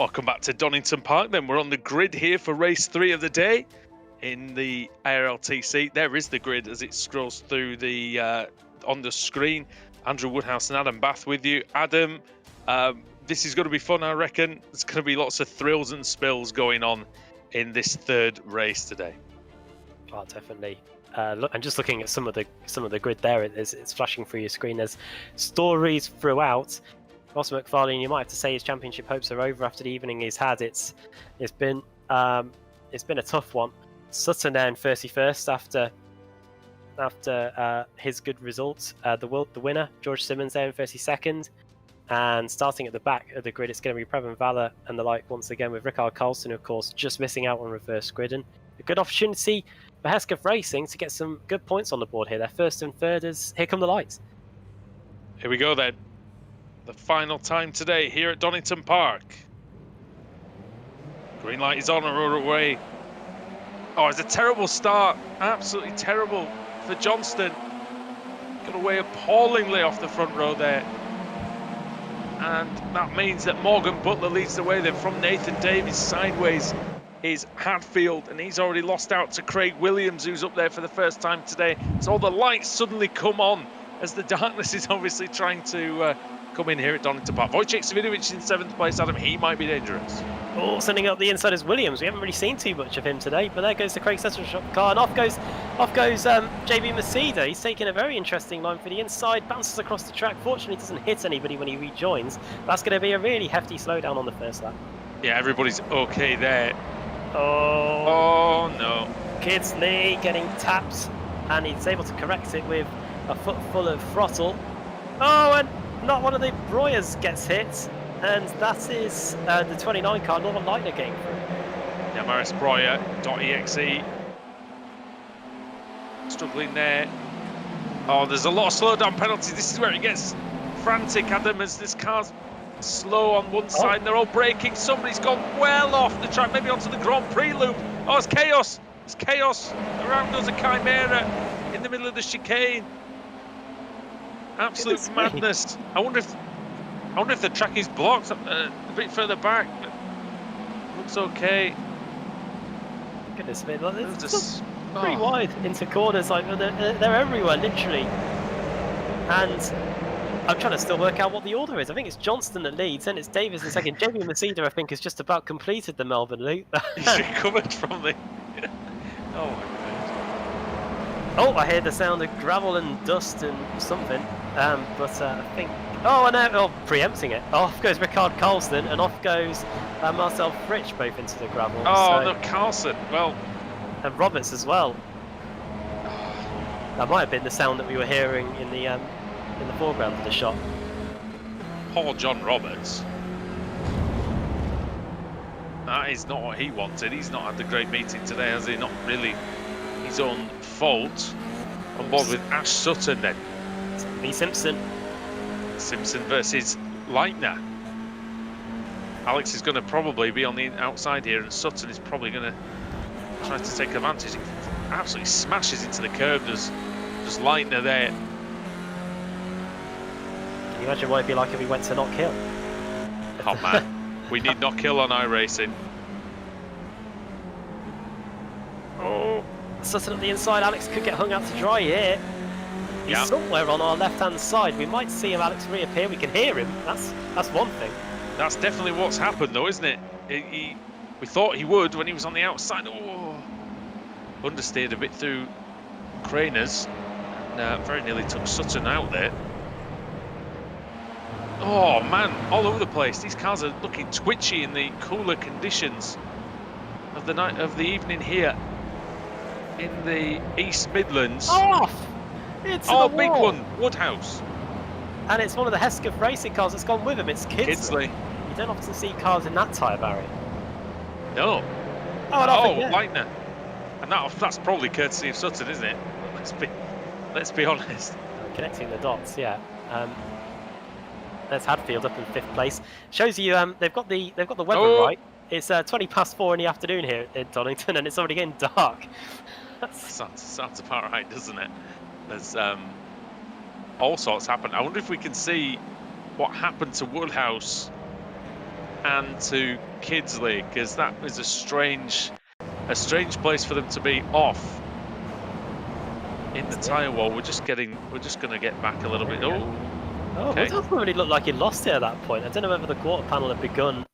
Welcome back to Donington Park then. We're on the grid here for race 3 of the day in the ARLTC. There is the grid as it scrolls through the on the screen. Andrew Woodhouse and Adam Bath with you. Adam, this is going to be fun, I reckon. There's going to be lots of thrills and spills going on in this 3rd race today. Oh, definitely. Look, I'm just looking at some of the grid there. It's flashing through your screen. There's stories throughout. Ross McFarlane, you might have to say his championship hopes are over after the evening he's had. It's been a tough one. Sutton there in 31st after his good results. The winner, George Simmons, there in 32nd. And starting at the back of the grid, it's going to be Previn Valor and the like once again, with Rickard Carlson, of course, just missing out on reverse grid. And a good opportunity for Hesketh Racing to get some good points on the board here. They're 1st and 3rd as here come the lights. Here we go then. The final time today here at Donington Park. Green light is on and we're away. Oh, it's a terrible start. Absolutely terrible for Johnston. Got away appallingly off the front row there. And that means that Morgan Butler leads the way then from Nathan Davies sideways is Hadfield, and he's already lost out to Craig Williams, who's up there for the first time today. So all the lights suddenly come on as the darkness is obviously trying to come in here at Donington Park. Wojciech Savidovic in 7th place. Adam, he might be dangerous. Oh, sending up the inside is Williams. We haven't really seen too much of him today, but there goes the Craig Cecil car, and off goes JB Masida. He's taking a very interesting line for the inside, bounces across the track. Fortunately, doesn't hit anybody when he rejoins. That's going to be a really hefty slowdown on the first lap. Yeah, everybody's okay there. Oh no. Kidsley getting tapped, and he's able to correct it with a foot full of throttle. Oh, and not one of the Broyers gets hit, and that is the 29 car, Northern Lightner, getting through. Yeah, Maris Broyer, .exe. Struggling there. Oh, there's a lot of slowdown penalties. This is where it gets frantic, Adam, as this car's slow on one side, and they're all braking. Somebody's gone well off the track, maybe onto the Grand Prix loop. Oh, it's chaos. It's chaos. Around goes a Chimera in the middle of the chicane. Absolute madness. I wonder if the track is blocked a bit further back. Looks okay. Goodness me, it's just pretty wide into corners. Like they're everywhere, literally. And I'm trying to still work out what the order is. I think it's Johnston that leads, then it's Davis in second. Jamie Masida, I think, has just about completed the Melbourne loop. He's recovered from the. Oh my God. Oh, I hear the sound of gravel and dust and something. But I think. Oh, and now preempting it. Off goes Rickard Carlson, and off goes Marcel Fritsch, both into the gravel. Oh, so, no, Carlson. Well, and Roberts as well. That might have been the sound that we were hearing in the foreground of the shot. Poor John Roberts. That is not what he wanted. He's not had the great meeting today, has he? Not really his own fault. On board with Ash Sutton then. B. Simpson. Simpson versus Leitner. Alex is going to probably be on the outside here, and Sutton is probably going to try to take advantage. He absolutely smashes into the curb. There's Leitner there. Can you imagine what it'd be like if he went to Knock Hill? Oh man, we need Knock Hill on iRacing. Oh, Sutton at the inside. Alex could get hung out to dry here. He's somewhere on our left-hand side. We might see him, Alex, reappear. We can hear him. That's one thing. That's definitely what's happened, though, isn't it? We thought he would when he was on the outside. Oh, understeered a bit through Craners. And very nearly took Sutton out there. Oh man, all over the place. These cars are looking twitchy in the cooler conditions of the night of the evening here in the East Midlands. Off! It's big one, Woodhouse. And it's one of the Hesketh Racing cars that's gone with him. It's Kidsley. You don't often see cars in that tyre barrier. No. Oh, Leitner. And that's probably courtesy of Sutton, isn't it? Let's be honest. Connecting the dots, yeah. There's Hadfield up in 5th place. Shows you they've got the weather right. It's 20 past 4 in the afternoon here in Donington, and it's already getting dark. sounds about right, doesn't it? There's all sorts happened. I wonder if we can see what happened to Woodhouse and to Kidsley, because that was a strange place for them to be off in the tyre wall. We're just going to get back a little bit. Oh, okay. Woodhouse already looked like he lost it at that point. I don't know whether the quarter panel had begun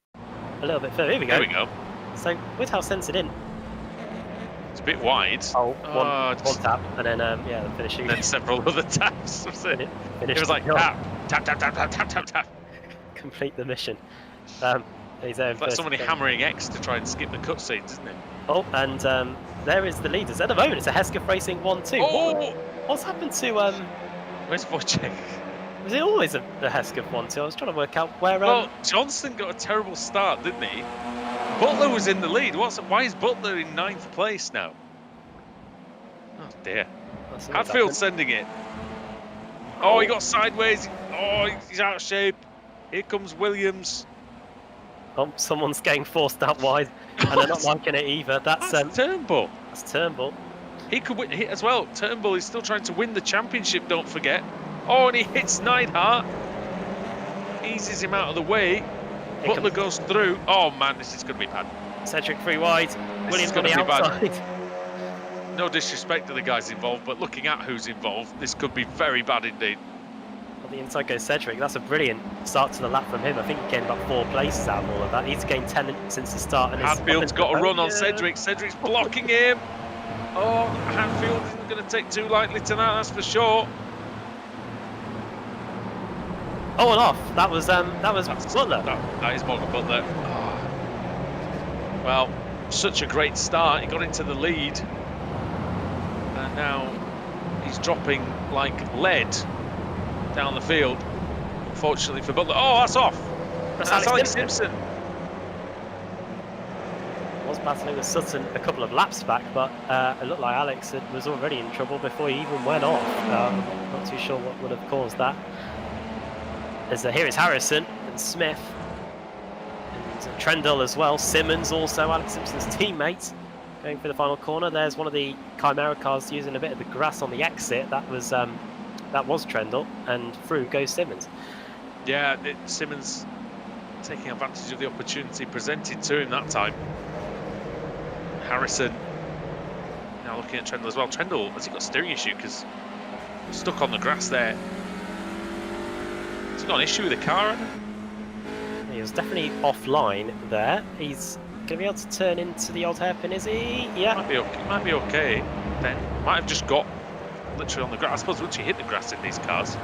a little bit further. Here we go. There we go. So Woodhouse sends it in. It's a bit wide. Oh, one tap, and then yeah, the finishing. And then several other taps. Was it? It was like tap. Complete the mission. He's there. It's like somebody hammering X to try and skip the cutscenes, isn't it? Oh, and there is the leaders at the moment. It's a Hesketh Racing 1-2. Oh! What's happened to Where's Wojciech? Was it always a Hesketh 1-2? I was trying to work out where. Well, Johnston got a terrible start, didn't he? Butler was in the lead. Why is Butler in 9th place now? Oh dear. Hadfield sending it. Oh, he got sideways. Oh, he's out of shape. Here comes Williams. Oh, someone's getting forced out wide, and they're not liking it either. That's Turnbull. That's Turnbull. He could win as well. Turnbull is still trying to win the championship, don't forget. Oh, and he hits Neidhart. Eases him out of the way. Butler goes through. Oh man, this is going to be bad. Cedric free wide. Williams on the outside. No disrespect to the guys involved, but looking at who's involved, this could be very bad indeed. On the inside goes Cedric. That's a brilliant start to the lap from him. I think he gained about 4 places out of all of that. He's gained 10 since the start. And Hadfield's got a run on Cedric. Cedric's blocking him. Oh, Hadfield isn't going to take too lightly to that, that's for sure. Oh, and off. That was Butler. That is Morgan Butler. Oh. Well, such a great start. He got into the lead, and now he's dropping like lead down the field. Unfortunately for Butler. Oh, that's off. That's Alex Simpson. Was battling with Sutton a couple of laps back, but it looked like Alex was already in trouble before he even went off. Not too sure what would have caused that. Here is Harrison and Smith and Trendle as well. Simmons also, Alex Simpson's teammate, going for the final corner. There's one of the Chimera cars using a bit of the grass on the exit. That was Trendle, and through goes Simmons. Yeah, Simmons taking advantage of the opportunity presented to him that time. Harrison now looking at Trendle as well. Trendle, has he got a steering issue? Because he's stuck on the grass there. Has he got an issue with the car? He was definitely offline there. He's going to be able to turn into the old hairpin, is he? Yeah. Might be okay. Then might have just got literally on the grass. I suppose once you hit the grass in these cars,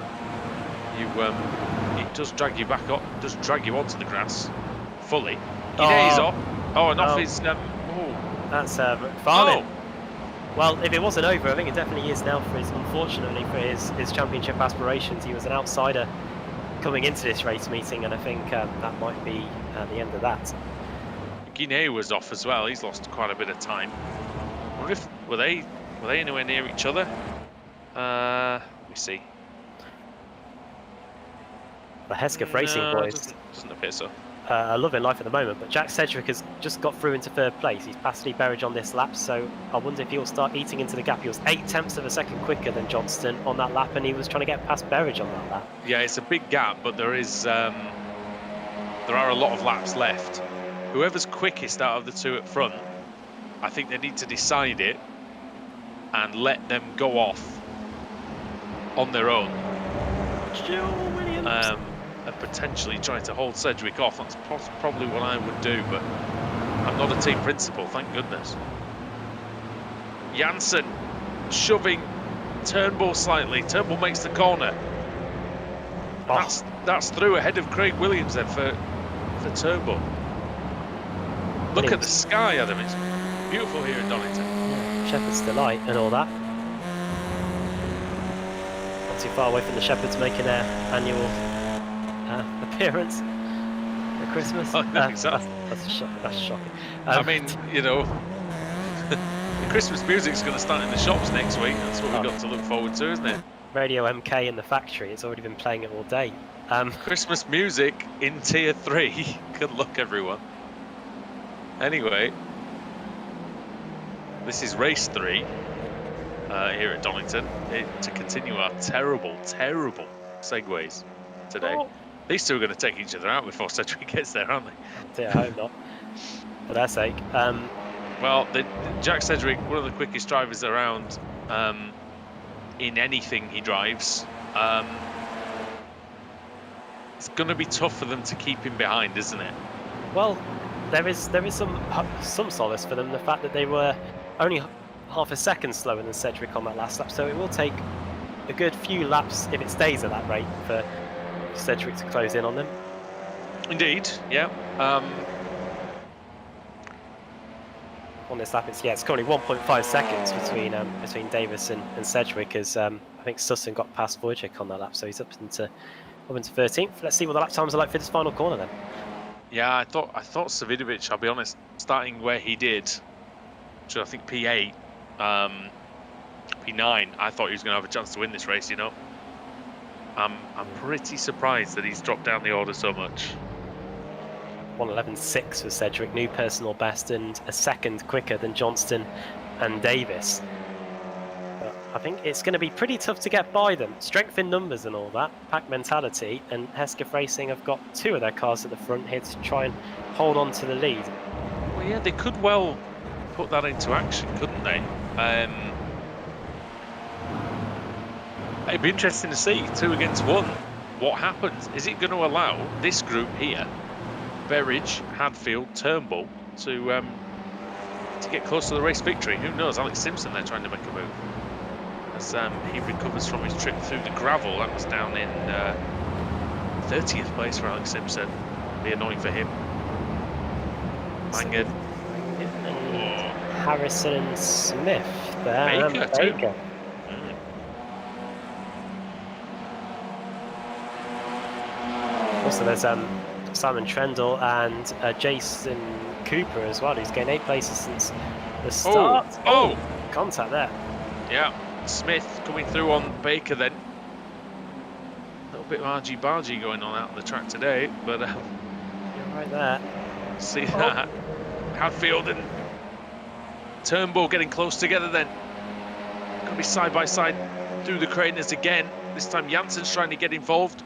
it does drag you back up, does drag you onto the grass fully. He's off. Oh, and off his. That's Farley. Well, if it wasn't over, I think it definitely is now. Unfortunately for his championship aspirations, he was an outsider coming into this race meeting, and I think that might be the end of that. Guinea was off as well. He's lost quite a bit of time. I wonder if were they anywhere near each other? Let me see. The Hesketh Racing boys doesn't appear so. Are loving life at the moment, but Jack Cedric has just got through into 3rd place. He's passed Lee Berridge on this lap, so I wonder if he'll start eating into the gap. He was 8/10 of a second quicker than Johnston on that lap, and he was trying to get past Berridge on that lap. Yeah, it's a big gap, but there are a lot of laps left. Whoever's quickest out of the two at front, I think they need to decide it and let them go off on their own. Williams. And potentially trying to hold Cedric off. That's probably what I would do, but I'm not a team principal, thank goodness. Janssen shoving Turnbull slightly. Turnbull makes the corner. That's through ahead of Craig Williams then for Turnbull. Look at the sky, Adam. It's beautiful here in Donington. Yeah, Shepherd's Delight and all that. Not too far away from the Shepherds making their annual appearance at Christmas. Oh, no, exactly. That's shocking. I mean, the Christmas music's going to start in the shops next week. That's what we've got to look forward to, isn't it? Radio MK in the factory. It's already been playing it all day. Christmas music in Tier 3. Good luck, everyone. Anyway, this is race 3 here at Donington to continue our terrible segues today. These two are going to take each other out before Cedric gets there, aren't they? Oh dear, I hope not. For their sake. Well, Jack Cedric, one of the quickest drivers around in anything he drives. It's going to be tough for them to keep him behind, isn't it? Well, there is some solace for them, the fact that they were only half a second slower than Cedric on that last lap, so it will take a good few laps, if it stays at that rate, for Cedric to close in on them. Indeed, yeah. On this lap, it's currently 1.5 seconds between Davis and Cedric, as I think Sutton got past Wojciech on that lap, so he's up into 13th. Let's see what the lap times are like for this final corner then. Yeah, I thought Savidovic, I'll be honest, starting where he did, which I think P8, P9, I thought he was going to have a chance to win this race, you know. I'm pretty surprised that he's dropped down the order so much. 1:11.6 for Cedric, new personal best, and a second quicker than Johnston and Davis. But I think it's going to be pretty tough to get by them. Strength in numbers and all that, pack mentality, and Hesketh Racing have got two of their cars at the front here to try and hold on to the lead. Well, yeah, they could well put that into action, couldn't they? It'd be interesting to see 2 against 1. What happens? Is it going to allow this group here, Berridge, Hadfield, Turnbull, to get close to the race victory? Who knows? Alex Simpson, they're trying to make a move as he recovers from his trip through the gravel. That was down in 30th place for Alex Simpson. Be annoying for him. Mangan. Harrison and Smith there. Baker too. Also, there's Simon Trendle and Jason Cooper as well, who's gained 8 places since the start. Oh! Contact there. Yeah, Smith coming through on Baker then. A little bit of argy-bargy going on out on the track today, but You're right there. see that. Hadfield and Turnbull getting close together then. Going to be side by side through the craters again. This time Jansen's trying to get involved.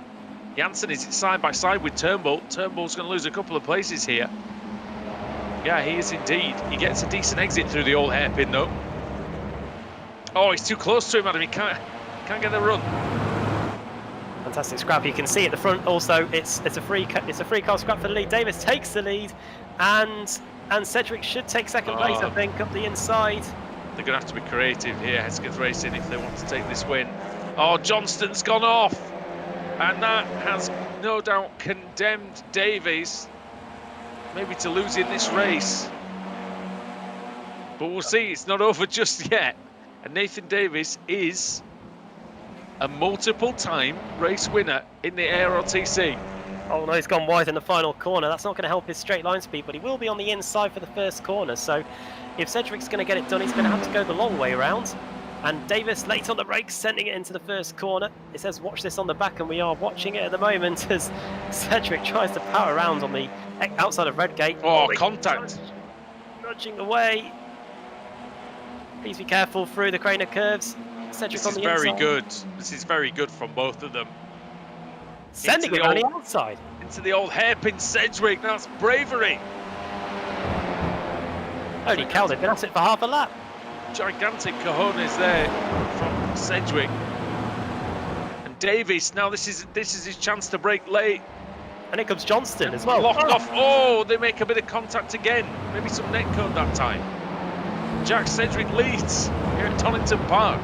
Jansen is side by side with Turnbull. Turnbull's going to lose a couple of places here. Yeah, he is indeed. He gets a decent exit through the old hairpin though. Oh, he's too close to him, Adam. He can't get the run. Fantastic scrap. You can see at the front also. It's a free car scrap for the lead. Davis takes the lead, and Cedric should take second place, I think, up the inside. They're going to have to be creative here, Hesketh Racing, if they want to take this win. Oh, Johnston's gone off. And that has no doubt condemned Davies maybe to losing this race. But we'll see, it's not over just yet. And Nathan Davies is a multiple-time race winner in the ARLTC. Oh no, he's gone wide in the final corner. That's not going to help his straight line speed, but he will be on the inside for the first corner. So if Cedric's going to get it done, he's going to have to go the long way around. And Davis late on the brakes, sending it into the first corner. It says watch this on the back, and we are watching it at the moment as Cedric tries to power around on the outside of Redgate. Oh, contact. Nudging away. Please be careful through the Craner curves. Cedric on the inside. This is very good. This is very good from both of them. Sending it on the outside. Into the old hairpin Cedric. That's bravery. Holy cow, they've been at it for half a lap. Gigantic cojones there from Cedric. And Davies, now this is his chance to break late. And here comes Johnston as well. Locked off. Oh, they make a bit of contact again. Maybe some net code that time. Jack Cedric leads here at Donington Park.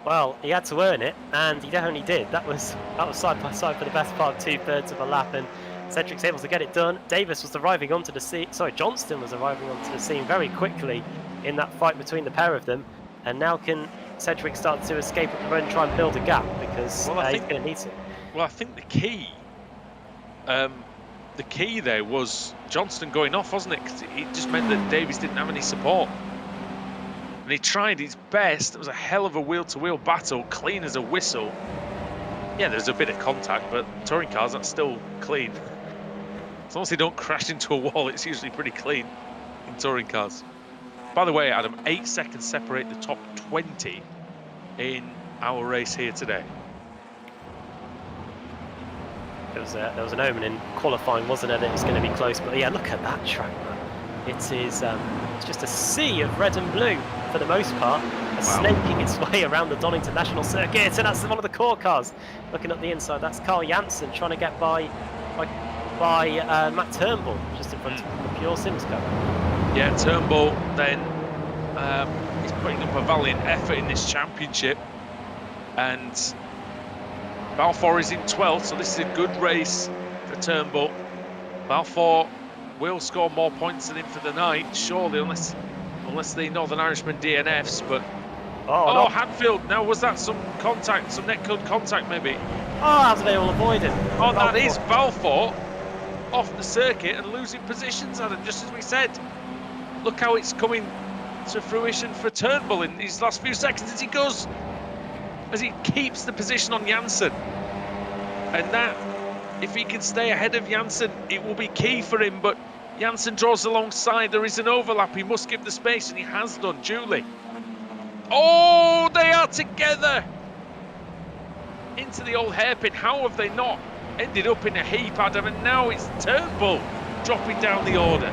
Well, he had to earn it, and he definitely did. That was side by side for the best part of 2/3 of a lap, and Cedric's able to get it done. Davis was arriving onto the scene. Sorry, Johnston was arriving onto the scene very quickly in that fight between the pair of them. And now can Cedric start to escape at the road and try and build a gap, because he's going to need to. Well, I think the key there was Johnston going off, wasn't it? Because it just meant that Davies didn't have any support. And he tried his best. It was a hell of a wheel-to-wheel battle, clean as a whistle. Yeah, there's a bit of contact, but touring cars, that's still clean. As long as they don't crash into a wall, it's usually pretty clean in touring cars. By the way, Adam, 8 seconds separate the top 20 in our race here today. there was an omen in qualifying, wasn't it? It was going to be close, but yeah, look at that track, man. It is it's just a sea of red and blue for the most part, snaking its way around the Donington National Circuit, and that's one of the core cars. Looking at the inside, that's Carl Janssen trying to get by Matt Turnbull, just in front of the Pure Sims car. Yeah, Turnbull then he's putting up a valiant effort in this championship, and Balfour is in 12th, so this is a good race for Turnbull. Balfour will score more points than him for the night, surely, unless the Northern Irishman DNFs, but... Oh, Hadfield, now was that some contact, some netcode contact maybe? Oh, how do they all avoid him? Oh, that is Balfour off the circuit and losing positions, Adam, just as we said. Look how it's coming to fruition for Turnbull in these last few seconds as he keeps the position on Janssen. And that, if he can stay ahead of Janssen, it will be key for him, but Janssen draws alongside, there is an overlap, he must give the space, and he has done duly. Oh, they are together! Into the old hairpin, how have they not ended up in a heap, Adam? And now it's Turnbull dropping down the order.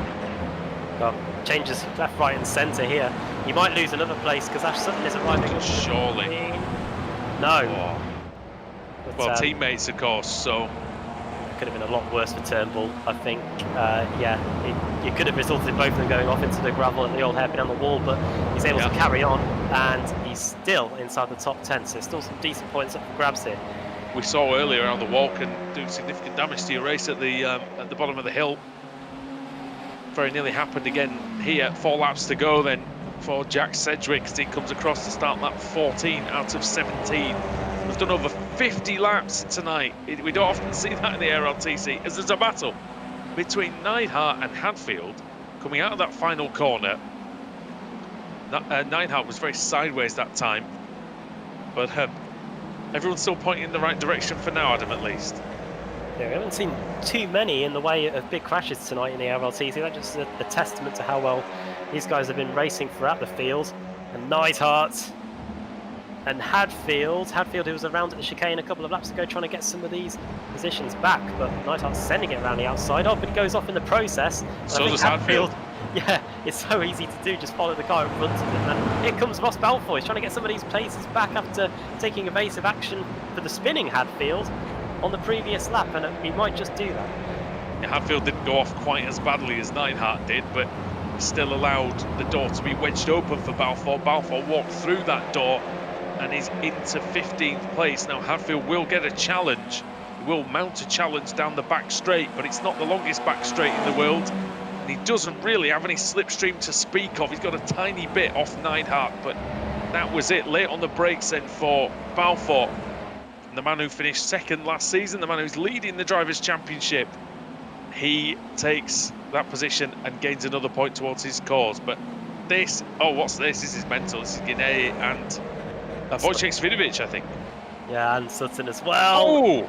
Well, changes left, right and centre here. You might lose another place because Ash Sutton is arriving. Surely. No. Oh. But, well, teammates, of course, so... It could have been a lot worse for Turnbull, I think. It could have resulted in both of them going off into the gravel at the old hairpin on the wall, but he's able to carry on, and he's still inside the top 10, so still some decent points up for grabs here. We saw earlier on the wall can do significant damage to your race at the bottom of the hill. Very nearly happened again here. 4 laps to go then for Jack Cedric as he comes across to start lap 14 out of 17. We've done over 50 laps tonight. We don't often see that in the ARLTC, as there's a battle between Neidhart and Hadfield coming out of that final corner. Neidhart was very sideways that time, but everyone's still pointing in the right direction for now, Adam, at least. Yeah, we haven't seen too many in the way of big crashes tonight in the ARLTC. That's just a testament to how well these guys have been racing throughout the field. And Neidhart and Hadfield, who was around at the chicane a couple of laps ago trying to get some of these positions back, but Neidhart's sending it around the outside. Oh, but he goes off in the process. So does Hadfield. Yeah, it's so easy to do, just follow the car in front of him. And here comes Ross Balfour. He's trying to get some of these places back after taking evasive action for the spinning Hadfield on the previous lap, and he might just do that. Yeah, Hadfield didn't go off quite as badly as Neidhart did, but still allowed the door to be wedged open for Balfour. Balfour walked through that door and is into 15th place. Now Hadfield will get a challenge. He will mount a challenge down the back straight, but it's not the longest back straight in the world. And he doesn't really have any slipstream to speak of. He's got a tiny bit off Neidhart, but that was it. Late on the brakes then for Balfour. And the man who finished second last season, the man who's leading the Drivers' Championship, he takes that position and gains another point towards his cause. But this, oh, what's this? This is mental. This is Guinea and Wojciech Svidovic, I think. Yeah, and Sutton as well. Oh!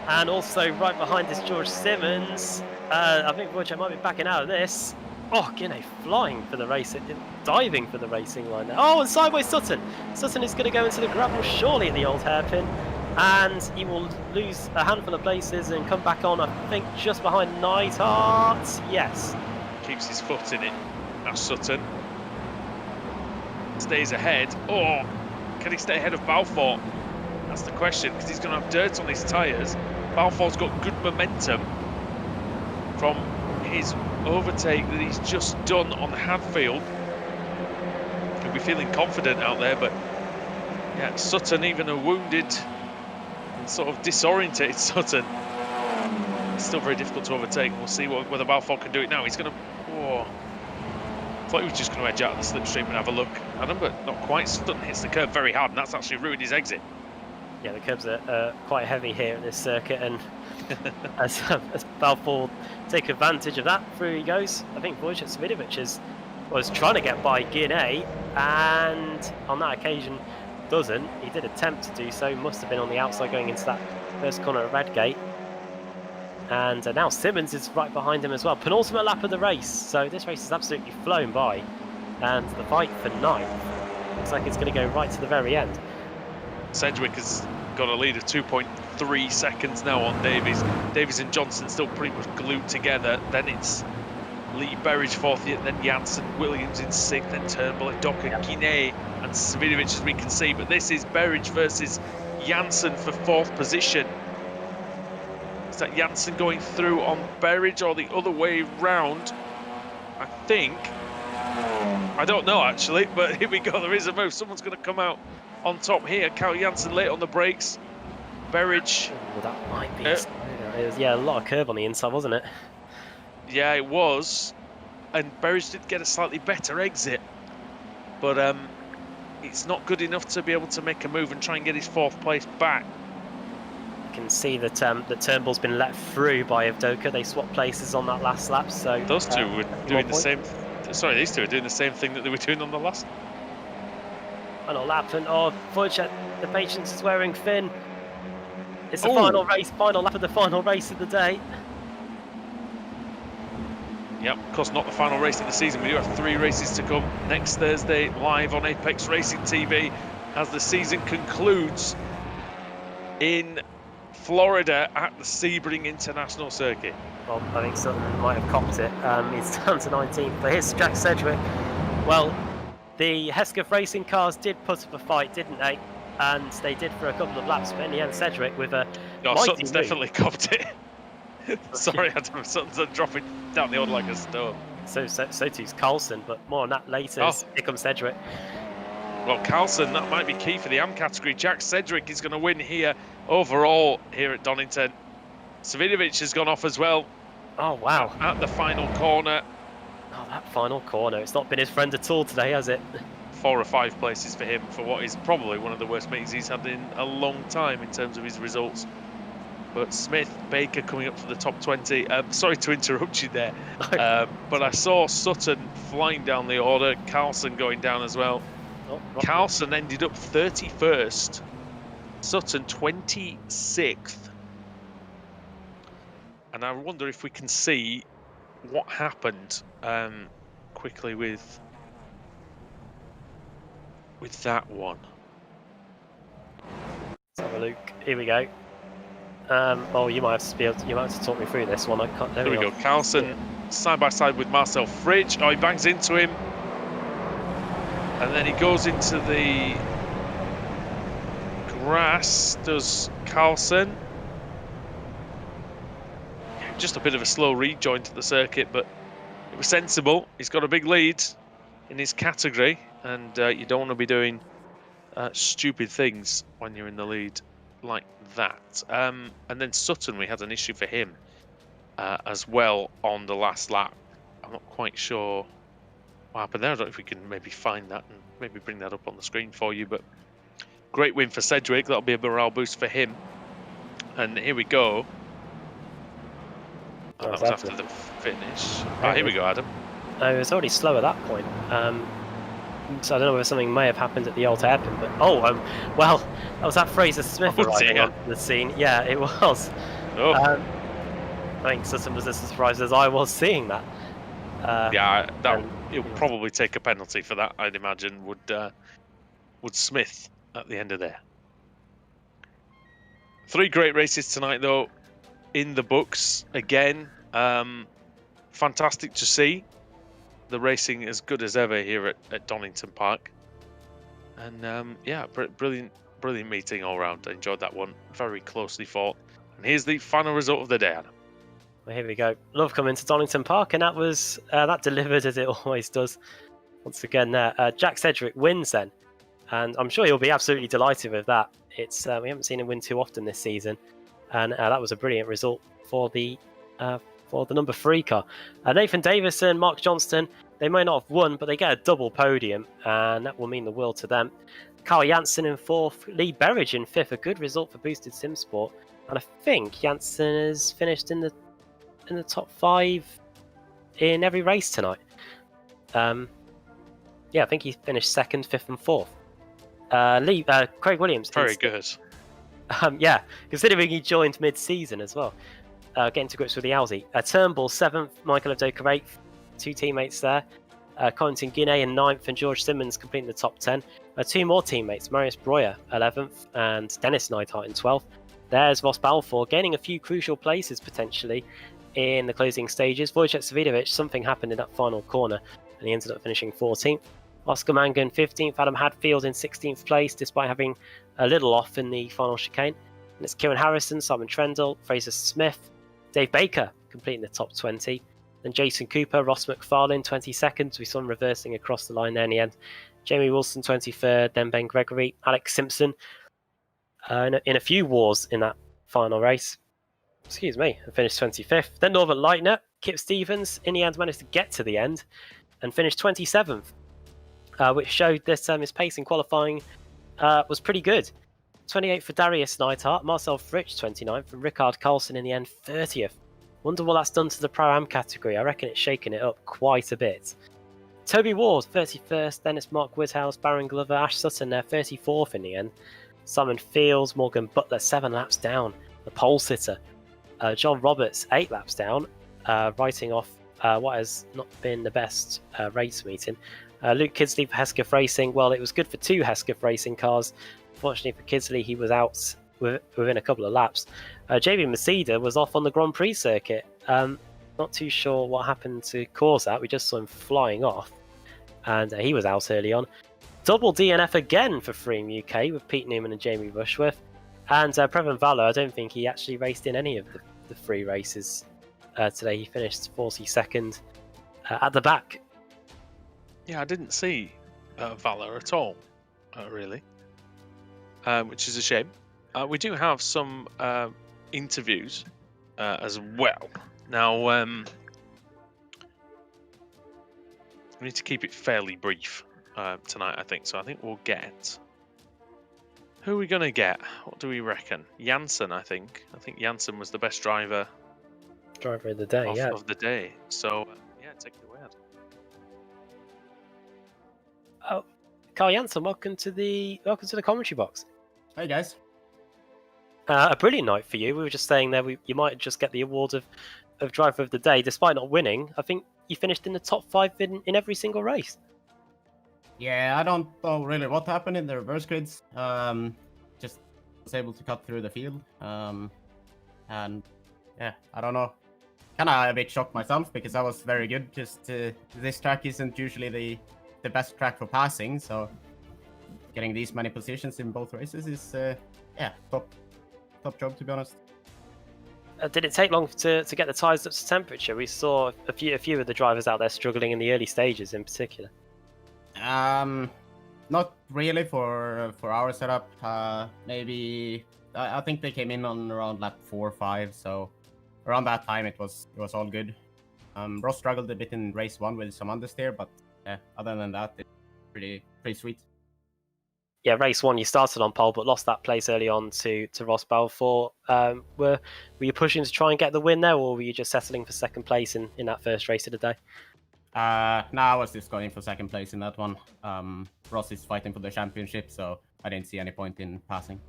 And also right behind is George Simmons. I think Wojciech might be backing out of this. Oh, Guinea flying for the race, diving for the racing line there. Oh, and sideways Sutton. Sutton is going to go into the gravel surely at the old hairpin. And he will lose a handful of places and come back on, I think, just behind Neidhart. Yes. Keeps his foot in it. Now Sutton stays ahead. Oh, can he stay ahead of Balfour? That's the question, because he's going to have dirt on his tyres. Balfour's got good momentum from his overtake that he's just done on Hadfield. He'll be feeling confident out there, but yeah, Sutton, even a wounded and sort of disorientated Sutton, it's still very difficult to overtake. We'll see whether Balfour can do it now. He's going to... Oh, I thought he was just going to edge out of the slipstream and have a look, Adam, but not quite. Sutton hits the curb very hard, and that's actually ruined his exit. Yeah, the curbs are quite heavy here at this circuit, and as Balfour take advantage of that, through he goes. I think Wojciech Svidovic was trying to get by Guinea, and on that occasion doesn't. He did attempt to do so, must have been on the outside going into that first corner at Redgate. And now Simmons is right behind him as well. Penultimate lap of the race, so this race has absolutely flown by. And the fight for ninth looks like it's going to go right to the very end. Cedric has got a lead of 2.3 seconds now on Davies. Davies and Johnson still pretty much glued together. Then it's Lee Berridge 4th, then Janssen, Williams in 6th, then Turnbull, Docker, Guinea, and Svidovic, as we can see. But this is Berridge versus Janssen for 4th position. Is that Janssen going through on Berridge or the other way round? I think. I don't know actually, but here we go. There is a move. Someone's going to come out on top here. Cal Janssen late on the brakes. Berridge. Oh, that might be. It was, yeah, a lot of curve on the inside, wasn't it? Yeah, it was. And Berridge did get a slightly better exit, but it's not good enough to be able to make a move and try and get his 4th place back. You can see that that Turnbull's been let through by Avdoka. They swapped places on that last lap, so those two were doing the same. Sorry, these two are doing the same thing that they were doing on the last. Final lap, and oh, Fudge, the patience is wearing thin. It's the final race, final lap of the final race of the day. Yep, of course, not the final race of the season. We do have 3 races to come next Thursday, live on Apex Racing TV, as the season concludes in Florida at the Sebring International Circuit. Well, I think Sutton might have copped it. He's down to 19th, but here's Jack Cedric. Well, the Hesketh racing cars did put up a fight, didn't they? And they did for a couple of laps, but in the end, Cedric with a Sutton's definitely copped it. Sorry, Adam, Sutton's dropping down the order like a stone. So too's Carlson, but more on that later. Here comes Cedric. Well, Carlson, that might be key for the AM category. Jack Cedric is going to win here overall here at Donington. Svidovic has gone off as well. Oh, wow. At the final corner. Oh, that final corner. It's not been his friend at all today, has it? 4 or 5 places for him for what is probably one of the worst meetings he's had in a long time in terms of his results. But Smith, Baker coming up to the top 20. Sorry to interrupt you there, but I saw Sutton flying down the order. Carlson going down as well. Carlson ended up 31st. Sutton 26th. And I wonder if we can see what happened quickly with that one. Let's have a look. Here we go. Oh, you might have to talk me through this one. I can't. There we go. Carlson side by side with Marcel Fridge. Oh, he bangs into him, and then he goes into the grass. Does Carlson? Just a bit of a slow rejoin to the circuit, but it was sensible. He's got a big lead in his category, and you don't want to be doing stupid things when you're in the lead like that. And then Sutton, we had an issue for him as well on the last lap. I'm not quite sure what happened there. I don't know if we can maybe find that and maybe bring that up on the screen for you, but great win for Cedric. That'll be a morale boost for him. And here we go. And that was after the finish. Oh, here we go, Adam. It was already slow at that point. So I don't know whether something may have happened at the old hairpin, but well, that was that Fraser Smith arriving on the scene. Yeah, it was. Oh. I think Sutton was as surprised as I was seeing that. Yeah, he'll probably take a penalty for that. I'd imagine would Smith at the end of there. 3 great races tonight, though, in the books again. Fantastic to see. The racing as good as ever here at Donington Park, and yeah, brilliant meeting all round. I enjoyed that one, very closely fought. And here's the final result of the day, Adam. Well, here we go. Love coming to Donington Park, and that was that delivered as it always does. Once again, there, Jack Cedric wins then, and I'm sure he'll be absolutely delighted with that. It's we haven't seen him win too often this season, and that was a brilliant result for the number 3 car. Nathan Davison, Mark Johnston, they may not have won, but they get a double podium, and that will mean the world to them. Carl Janssen in 4th, Lee Berridge in 5th, a good result for Boosted Sim Sport, and I think Janssen has finished in the top 5 in every race tonight. Yeah, I think he finished 2nd, 5th, and 4th. Craig Williams. Very good. Yeah, considering he joined mid-season as well. Getting to grips with the Aussie. Turnbull 7th, Michael Avdoka 8th, 2 teammates there. Conington Guinea in 9th, and George Simmons completing the top 10. 2 more teammates, Marius Breuer 11th and Dennis Neidhart in 12th. There's Ross Balfour gaining a few crucial places potentially in the closing stages. Wojciech Savidovic, something happened in that final corner and he ended up finishing 14th. Oscar Mangan 15th, Adam Hadfield in 16th place despite having a little off in the final chicane. And it's Kieran Harrison, Simon Trendle, Fraser Smith, Dave Baker completing the top 20. Then Jason Cooper, Ross McFarlane 22nd. We saw him reversing across the line there in the end. Jamie Wilson 23rd, then Ben Gregory, Alex Simpson in a few wars in that final race. Excuse me, and finished 25th. Then Northern Lightner, Kip Stevens in the end managed to get to the end and finished 27th, which showed that his pace in qualifying was pretty good. 28th for Darius Neidhart, Marcel Fritsch 29th, and Rickard Carlson in the end 30th. Wonder what that's done to the Pro-Am category. I reckon it's shaken it up quite a bit. Toby Ward 31st, then it's Mark Woodhouse, Baron Glover, Ash Sutton there 34th in the end. Simon Fields, Morgan Butler 7 laps down, the pole sitter. John Roberts 8 laps down, writing off what has not been the best race meeting. Luke Kidsley for Hesketh Racing. Well, it was good for 2 Hesketh Racing cars. Fortunately for Kidsley, he was out within a couple of laps. JB Masida was off on the Grand Prix circuit. Not too sure what happened to cause that. We just saw him flying off, and he was out early on. Double DNF again for Freem UK with Pete Newman and Jamie Rushworth. And Previn Valor, I don't think he actually raced in any of the 3 races today. He finished 42nd at the back. Yeah, I didn't see Valor at all, really, which is a shame. We do have some interviews as well. Now, we need to keep it fairly brief tonight, I think. So I think we'll get... Who are we going to get? What do we reckon? Janssen, I think. I think Janssen was the best driver of the day, of the day. So, yeah, take it away. Oh, Carl Janssen, welcome to the commentary box. Hey guys. A brilliant night for you. We were just saying there you might just get the award of driver of the day, despite not winning. I think you finished in the top 5 in every single race. Yeah, I don't know really what happened in the reverse grids. Just was able to cut through the field. And yeah, I don't know. Kind of a bit shocked myself because I was very good. Just this track isn't usually the best track for passing, so getting these many positions in both races is yeah, top job, to be honest. Did it take long to get the tyres up to temperature? We saw a few of the drivers out there struggling in the early stages in particular. Not really for our setup. Maybe I think they came in on around lap 4 or 5, so around that time it was all good. Ross struggled a bit in race 1 with some understeer, but other than that, it's pretty sweet. Yeah, race 1 you started on pole but lost that place early on to Ross Balfour. Were you pushing to try and get the win there, or were you just settling for second place in that first race of the day? No, I was just going for second place in that one. Ross is fighting for the championship, so I didn't see any point in passing.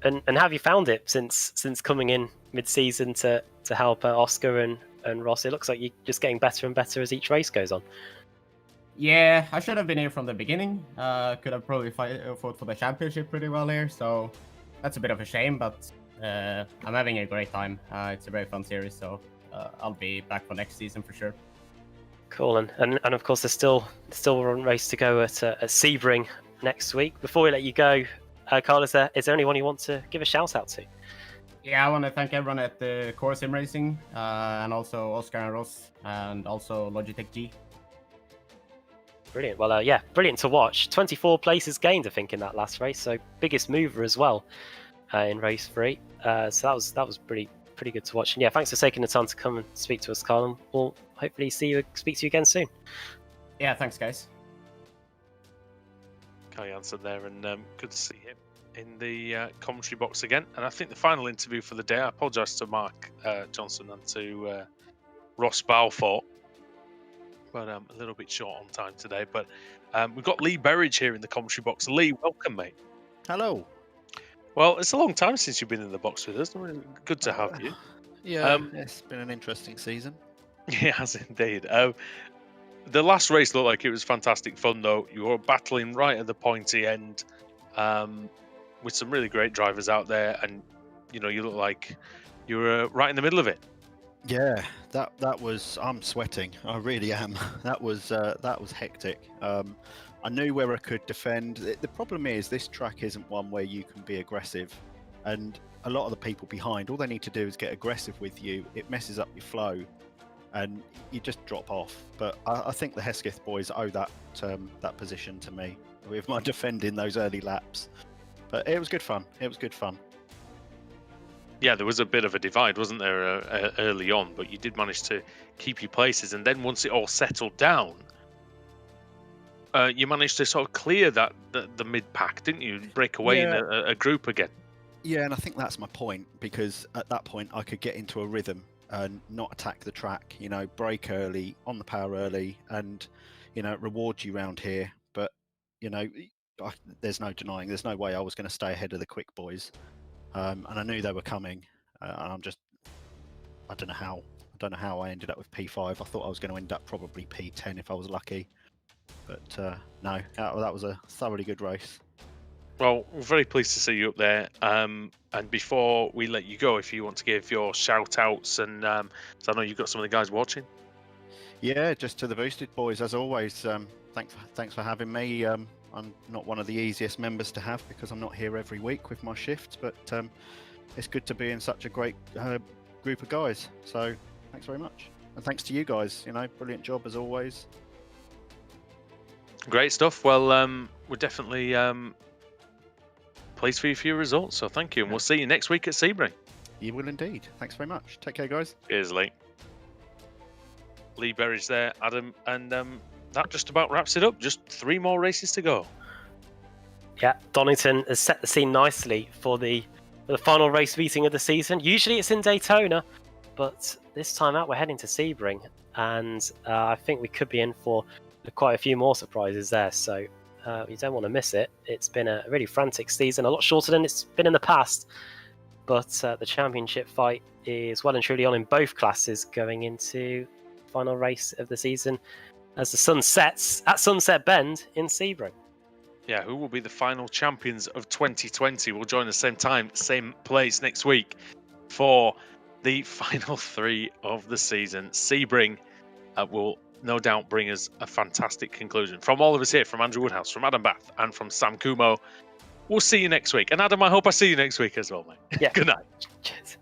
And have you found it since coming in mid-season to help Oscar and Ross? It looks like you're just getting better and better as each race goes on. Yeah, I should have been here from the beginning. Could have probably fought for the championship pretty well here, so that's a bit of a shame, but I'm having a great time. It's a very fun series, so I'll be back for next season for sure. Cool, and of course there's still one race to go at Sebring next week. Before we let you go, Carl, is there anyone you want to give a shout out to? Yeah, I want to thank everyone at the Core Sim Racing, and also Oscar and Ross, and also Logitech G. Brilliant. Well, yeah, brilliant to watch. 24 places gained, I think, in that last race. So biggest mover as well in race 3. So that was pretty good to watch. And yeah, thanks for taking the time to come and speak to us, Carl. And we'll hopefully speak to you again soon. Yeah, thanks, guys. Carl Janssen there, and good to see him in the commentary box again. And I think the final interview for the day, I apologise to Mark Johnson and to Ross Balfour, but a little bit short on time today. But we've got Lee Berridge here in the commentary box. Lee, welcome, mate. Hello. Well, it's a long time since you've been in the box with us. Good to have you. Yeah, it's been an interesting season. It has indeed. The last race looked like it was fantastic fun, though. You were battling right at the pointy end, with some really great drivers out there, and you look like you were right in the middle of it. Yeah, that was. I'm sweating. I really am. That was hectic. I knew where I could defend. The problem is this track isn't one where you can be aggressive, and a lot of the people behind, all they need to do is get aggressive with you. It messes up your flow, and you just drop off. But I think the Hesketh boys owe that position to me with my defending those early laps. But it was good fun. It was good fun. Yeah, there was a bit of a divide, wasn't there, early on? But you did manage to keep your places, and then once it all settled down, you managed to sort of clear the mid pack, didn't you? Break away in a group again. Yeah, and I think that's my point, because at that point I could get into a rhythm and not attack the track, break early, on the power early, and, reward you round here. But, there's no denying, there's no way I was going to stay ahead of the quick boys. And I knew they were coming, and I don't know how I ended up with P5. I thought I was going to end up probably P10 if I was lucky. But no, that was a thoroughly good race. Well, we're very pleased to see you up there. And before we let you go, if you want to give your shout outs, and so I know you've got some of the guys watching. Yeah, just to the Boosted boys, as always. Thanks for having me. I'm not one of the easiest members to have because I'm not here every week with my shifts, but it's good to be in such a great group of guys. So thanks very much. And thanks to you guys, brilliant job as always. Great stuff. Well, we're definitely pleased for you for your results. So thank you. And we'll see you next week at Sebring. You will indeed. Thanks very much. Take care, guys. Cheers, Lee. Lee Berridge there, Adam. And that just about wraps it up. Just 3 more races to go. Yeah, Donington has set the scene nicely for the final race meeting of the season. Usually it's in Daytona, but this time out we're heading to Sebring, and I think we could be in for quite a few more surprises there. So you don't want to miss it. It's been a really frantic season, a lot shorter than it's been in the past, but the championship fight is well and truly on in both classes going into the final race of the season as the sun sets at Sunset Bend in Sebring. Yeah, who will be the final champions of 2020? We'll join the same time, same place next week for the final 3 of the season. Sebring will no doubt bring us a fantastic conclusion. From all of us here, from Andrew Woodhouse, from Adam Bath, and from Sam Kumo, we'll see you next week. And Adam, I hope I see you next week as well, mate. Yeah. Good night. Cheers.